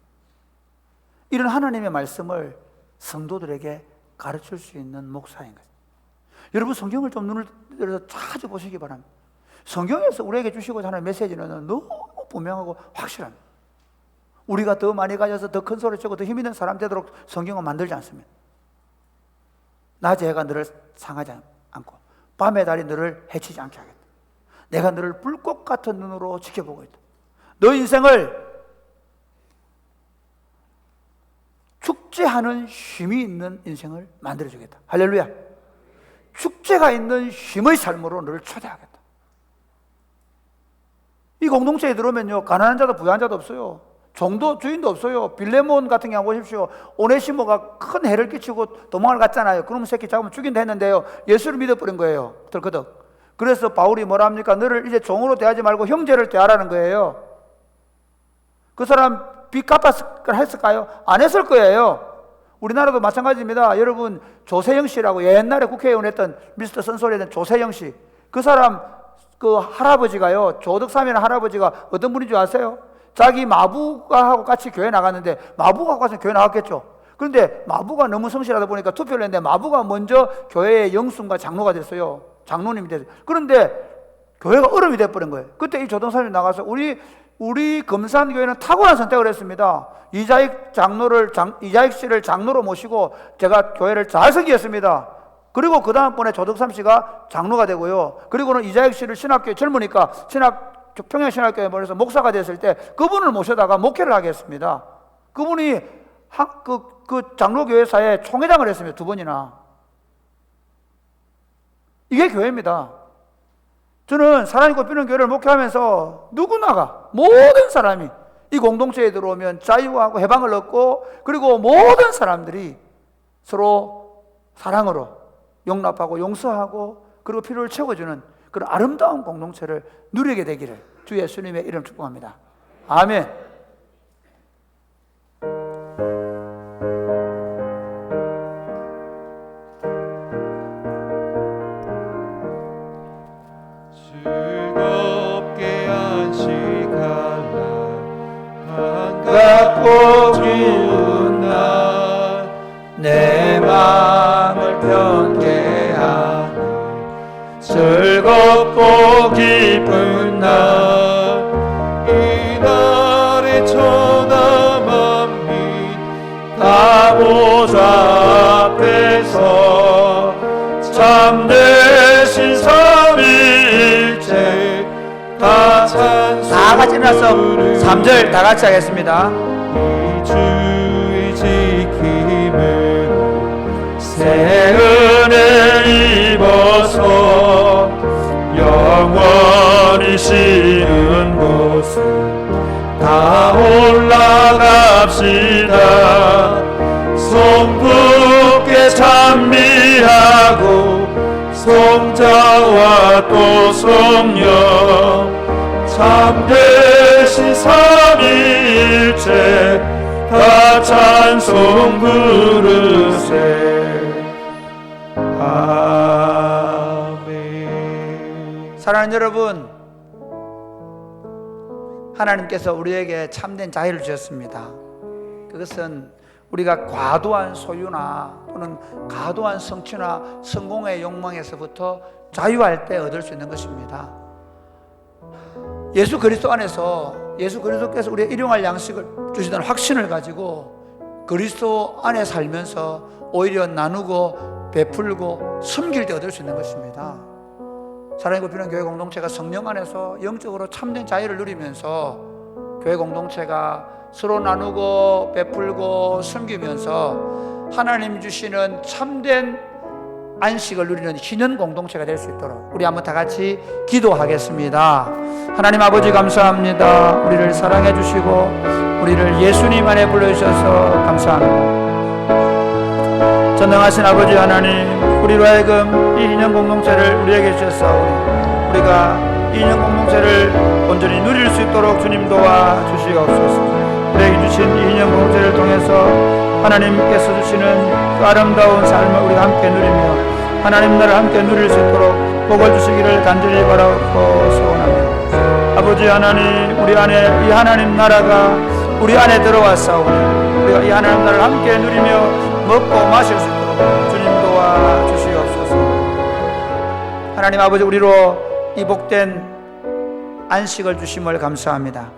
A: 이런 하나님의 말씀을 성도들에게 가르칠 수 있는 목사인 것입니다. 여러분, 성경을 좀 눈을 들어서 자주 보시기 바랍니다. 성경에서 우리에게 주시고자 하는 메시지는 너무 분명하고 확실합니다. 우리가 더 많이 가져서 더 큰 소리 치고 더 힘있는 사람 되도록 성경은 만들지 않습니다. 낮에 해가 너를 상하지 않고 밤의 달이 너를 해치지 않게 하겠다. 내가 너를 불꽃 같은 눈으로 지켜보고 있다. 너 인생을 축제하는 쉼이 있는 인생을 만들어주겠다. 할렐루야. 축제가 있는 쉼의 삶으로 너를 초대하겠다. 이 공동체에 들어오면요, 가난한 자도 부유한 자도 없어요. 종도 주인도 없어요. 빌레몬 같은 경우 보십시오. 오네시모가 큰 해를 끼치고 도망을 갔잖아요. 그러면 새끼 잡으면 죽인다 했는데요, 예수를 믿어버린 거예요. 덜커덕. 그래서 바울이 뭐라 합니까? 너를 이제 종으로 대하지 말고 형제를 대하라는 거예요. 그 사람 빚 갚았을까요? 안 했을 거예요. 우리나라도 마찬가지입니다. 여러분, 조세영 씨라고 옛날에 국회의원 했던 미스터 선소리 했던 조세영 씨, 그 사람 그 할아버지가요, 조덕삼이라는 할아버지가 어떤 분인 줄 아세요? 자기 마부가하고 같이 교회 나갔는데, 마부가 같이 교회 나갔겠죠. 그런데 마부가 너무 성실하다 보니까 투표를 했는데 마부가 먼저 교회의 영순과 장로가 됐어요. 장로님이 됐어요. 그런데 교회가 얼음이 돼버린 거예요. 그때 이 조덕삼이 나가서 우리 금산교회는 탁월한 선택을 했습니다. 이자익 씨를 장로로 모시고 제가 교회를 잘 섬기겠습니다. 그리고 그 다음번에 조덕삼 씨가 장로가 되고요. 그리고는 이자익 씨를 신학교에 젊으니까 평양신학교에 보내서 목사가 됐을 때 그분을 모셔다가 목회를 하게 했습니다. 그분이 그 장로교회사에 총회장을 했습니다. 2번이나. 이게 교회입니다. 저는 사랑이 꽃피는 교회를 목회하면서 누구나가, 모든 사람이 이 공동체에 들어오면 자유하고 해방을 얻고, 그리고 모든 사람들이 서로 사랑으로 용납하고 용서하고 그리고 필요를 채워주는 그런 아름다운 공동체를 누리게 되기를 주 예수님의 이름 축복합니다. 아멘.
D: 즐겁게 안식할 날 반갑고 기쁜 날 내 마음을 편케 하네 즐겁고 기쁜 날 이날의 천하 만민 다 보좌 앞에서 참되신 삼위일체 다 찬송
A: 다 같이 일어나서 3절 다 같이 하겠습니다.
D: 이 주의 지킴으로 새 은혜 입어서 영원히 쉬는 곳에 다 올라갑시다. 손붙게 찬미하고 성자와 또 성령 참되신 삼위일체 다 찬송 부르세. 아멘.
A: 사랑하는 여러분, 하나님께서 우리에게 참된 자유를 주셨습니다. 그것은 우리가 과도한 소유나 또는 과도한 성취나 성공의 욕망에서부터 자유할 때 얻을 수 있는 것입니다. 예수 그리스도 안에서 예수 그리스도께서 우리의 일용할 양식을 주시다는 확신을 가지고 그리스도 안에 살면서 오히려 나누고 베풀고 섬길 때 얻을 수 있는 것입니다. 사랑이 굽히는 교회 공동체가 성령 안에서 영적으로 참된 자유를 누리면서 교회 공동체가 서로 나누고 베풀고 섬기면서 하나님 주시는 참된 안식을 누리는 희년 공동체가 될 수 있도록 우리 한번 다 같이 기도하겠습니다. 하나님 아버지 감사합니다. 우리를 사랑해 주시고 우리를 예수님 안에 불러주셔서 감사합니다. 전능하신 아버지 하나님, 우리로 하여금 이 인연 공동체를 우리에게 주셨사오니 우리가 이 인연 공동체를 온전히 누릴 수 있도록 주님 도와주시옵소서. 우리에게 주신 이 인연 공동체를 통해서 하나님께서 주시는 그 아름다운 삶을 우리가 함께 누리며 하나님 나라를 함께 누릴 수 있도록 복을 주시기를 간절히 바라고 소원합니다. 아버지 하나님, 우리 안에 이 하나님 나라가 우리 안에 들어왔사오니 우리가 이 하나님 나라를 함께 누리며 먹고 마실 수 있도록 주님 도와주시옵소서. 하나님 아버지, 우리로 이 복된 안식을 주심을 감사합니다.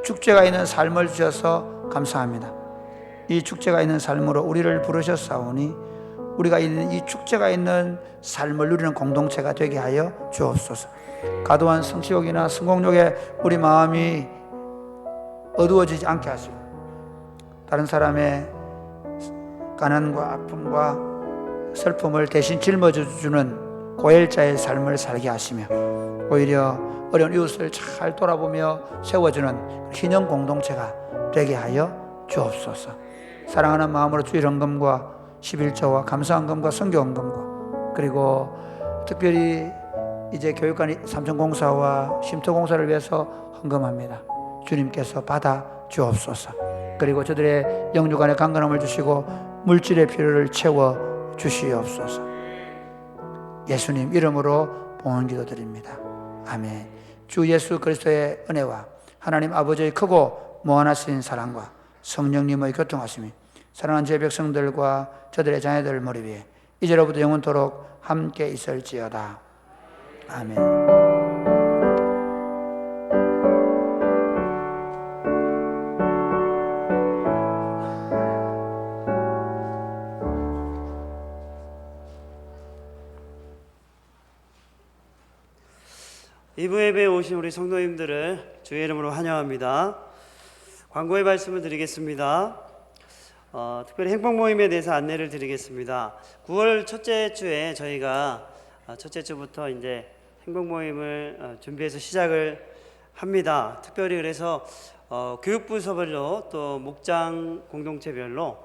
A: 축제가 있는 삶을 주셔서 감사합니다. 이 축제가 있는 삶으로 우리를 부르셨사오니 우리가 있는 이 축제가 있는 삶을 누리는 공동체가 되게 하여 주옵소서. 과도한 성취욕이나 성공욕에 우리 마음이 어두워지지 않게 하시고 다른 사람의 가난과 아픔과 슬픔을 대신 짊어져주는 고혈자의 삶을 살게 하시며 오히려 어려운 이웃을 잘 돌아보며 세워주는 희년 공동체가 되게 하여 주옵소서. 사랑하는 마음으로 주일 헌금과 11조와 감사헌금과 선교헌금과 그리고 특별히 이제 교육관 삼천공사와 쉼터공사를 위해서 헌금합니다. 주님께서 받아 주옵소서. 그리고 저들의 영육간의 강건함을 주시고 물질의 필요를 채워 주시옵소서. 예수님 이름으로 봉헌 기도드립니다. 아멘. 주 예수 그리스도의 은혜와 하나님 아버지의 크고 무한하신 사랑과 성령님의 교통하심이 사랑하는 제 백성들과 저들의 자녀들 머리 위에 이제로부터 영원토록 함께 있을지어다. 아멘.
F: 이부 예배에 오신 우리 성도님들을 주의 이름으로 환영합니다. 광고의 말씀을 드리겠습니다. 특별히 행복 모임에 대해서 안내를 드리겠습니다. 9월 첫째 주에 저희가 첫째 주부터 이제 행복 모임을 준비해서 시작을 합니다. 특별히 그래서 교육부서별로 또 목장 공동체별로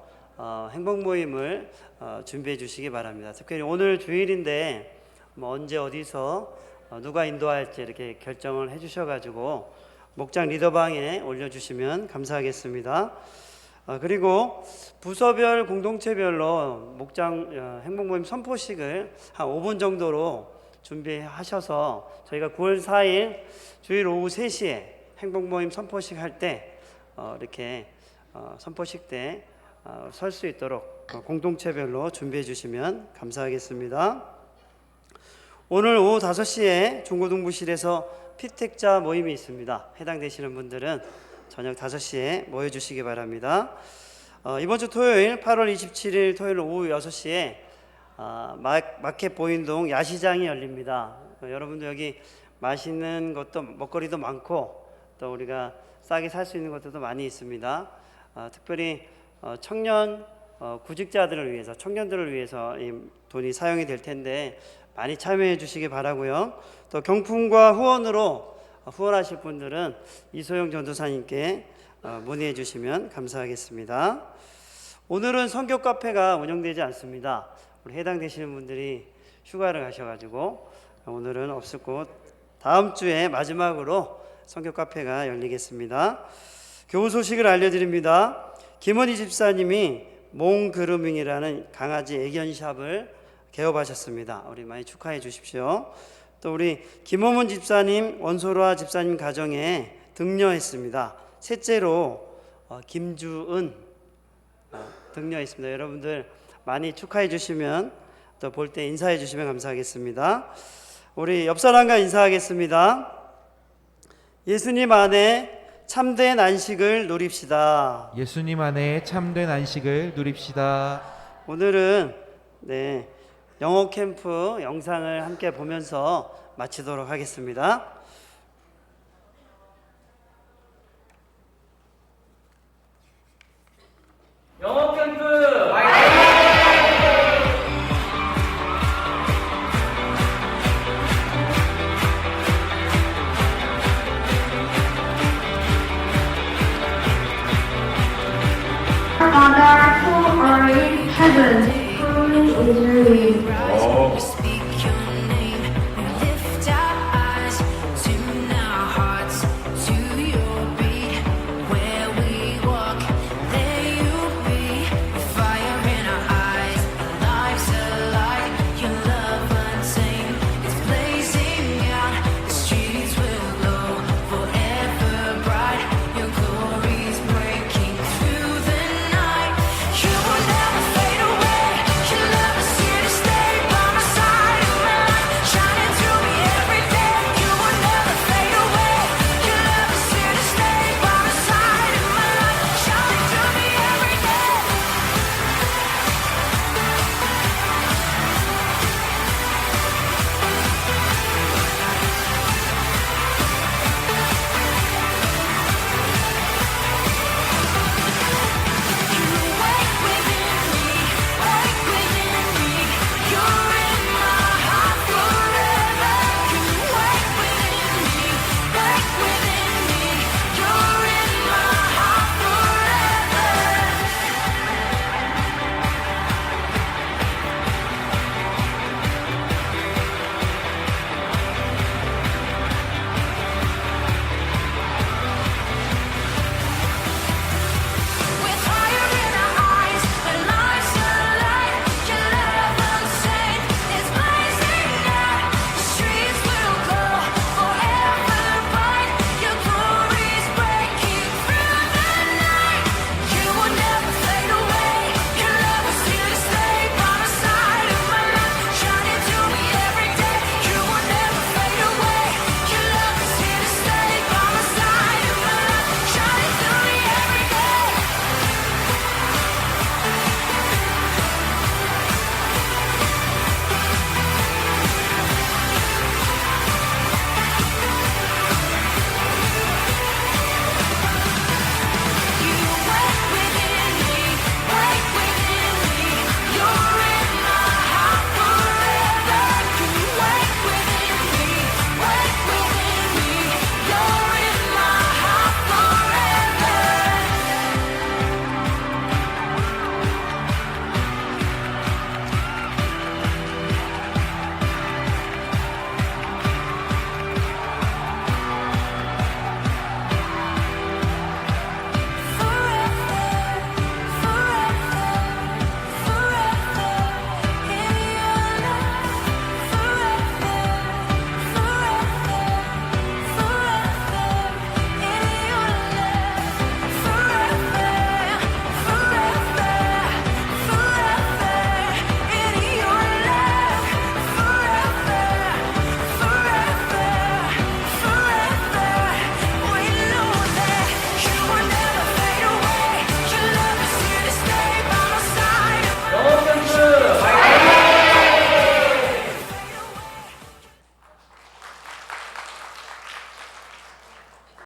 F: 행복 모임을 준비해 주시기 바랍니다. 특별히 오늘 주일인데 언제 어디서 누가 인도할지 이렇게 결정을 해주셔가지고 목장 리더방에 올려주시면 감사하겠습니다. 그리고 부서별 공동체별로 목장 행복모임 선포식을 한 5분 정도로 준비하셔서 저희가 9월 4일 주일 오후 3시에 행복모임 선포식 할 때 이렇게 선포식 때 설 수 있도록 공동체별로 준비해 주시면 감사하겠습니다. 오늘 오후 5시에 중고등부실에서 피택자 모임이 있습니다. 해당되시는 분들은 저녁 5시에 모여주시기 바랍니다. 이번 주 토요일 8월 27일 토요일 오후 6시에 마켓 보인동 야시장이 열립니다. 여러분들 여기 맛있는 것도 먹거리도 많고 또 우리가 싸게 살 수 있는 것들도 많이 있습니다. 특별히 청년 구직자들을 위해서 청년들을 위해서 이 돈이 사용이 될 텐데 많이 참여해 주시기 바라고요. 또 경품과 후원으로 후원하실 분들은 이소영 전도사님께 문의해 주시면 감사하겠습니다. 오늘은 성교 카페가 운영되지 않습니다. 우리 해당되시는 분들이 휴가를 가셔가지고 오늘은 없었고 다음 주에 마지막으로 성교 카페가 열리겠습니다. 교우 소식을 알려드립니다. 김원희 집사님이 몽그루밍이라는 강아지 애견샵을 개업하셨습니다. 우리 많이 축하해 주십시오. 또 우리 김호문 집사님, 원소라 집사님 가정에 등려했습니다. 셋째로 김주은 등려했습니다. 여러분들 많이 축하해 주시면 또 볼 때 인사해 주시면 감사하겠습니다. 우리 옆 사람과 인사하겠습니다. 예수님 안에 참된 안식을 누립시다.
B: 예수님 안에 참된 안식을 누립시다.
F: 오늘은 영어 캠프 영상을 함께 보면서 마치도록 하겠습니다.
D: 영어 캠프
C: Our Father who art in heaven, hallowed is your name.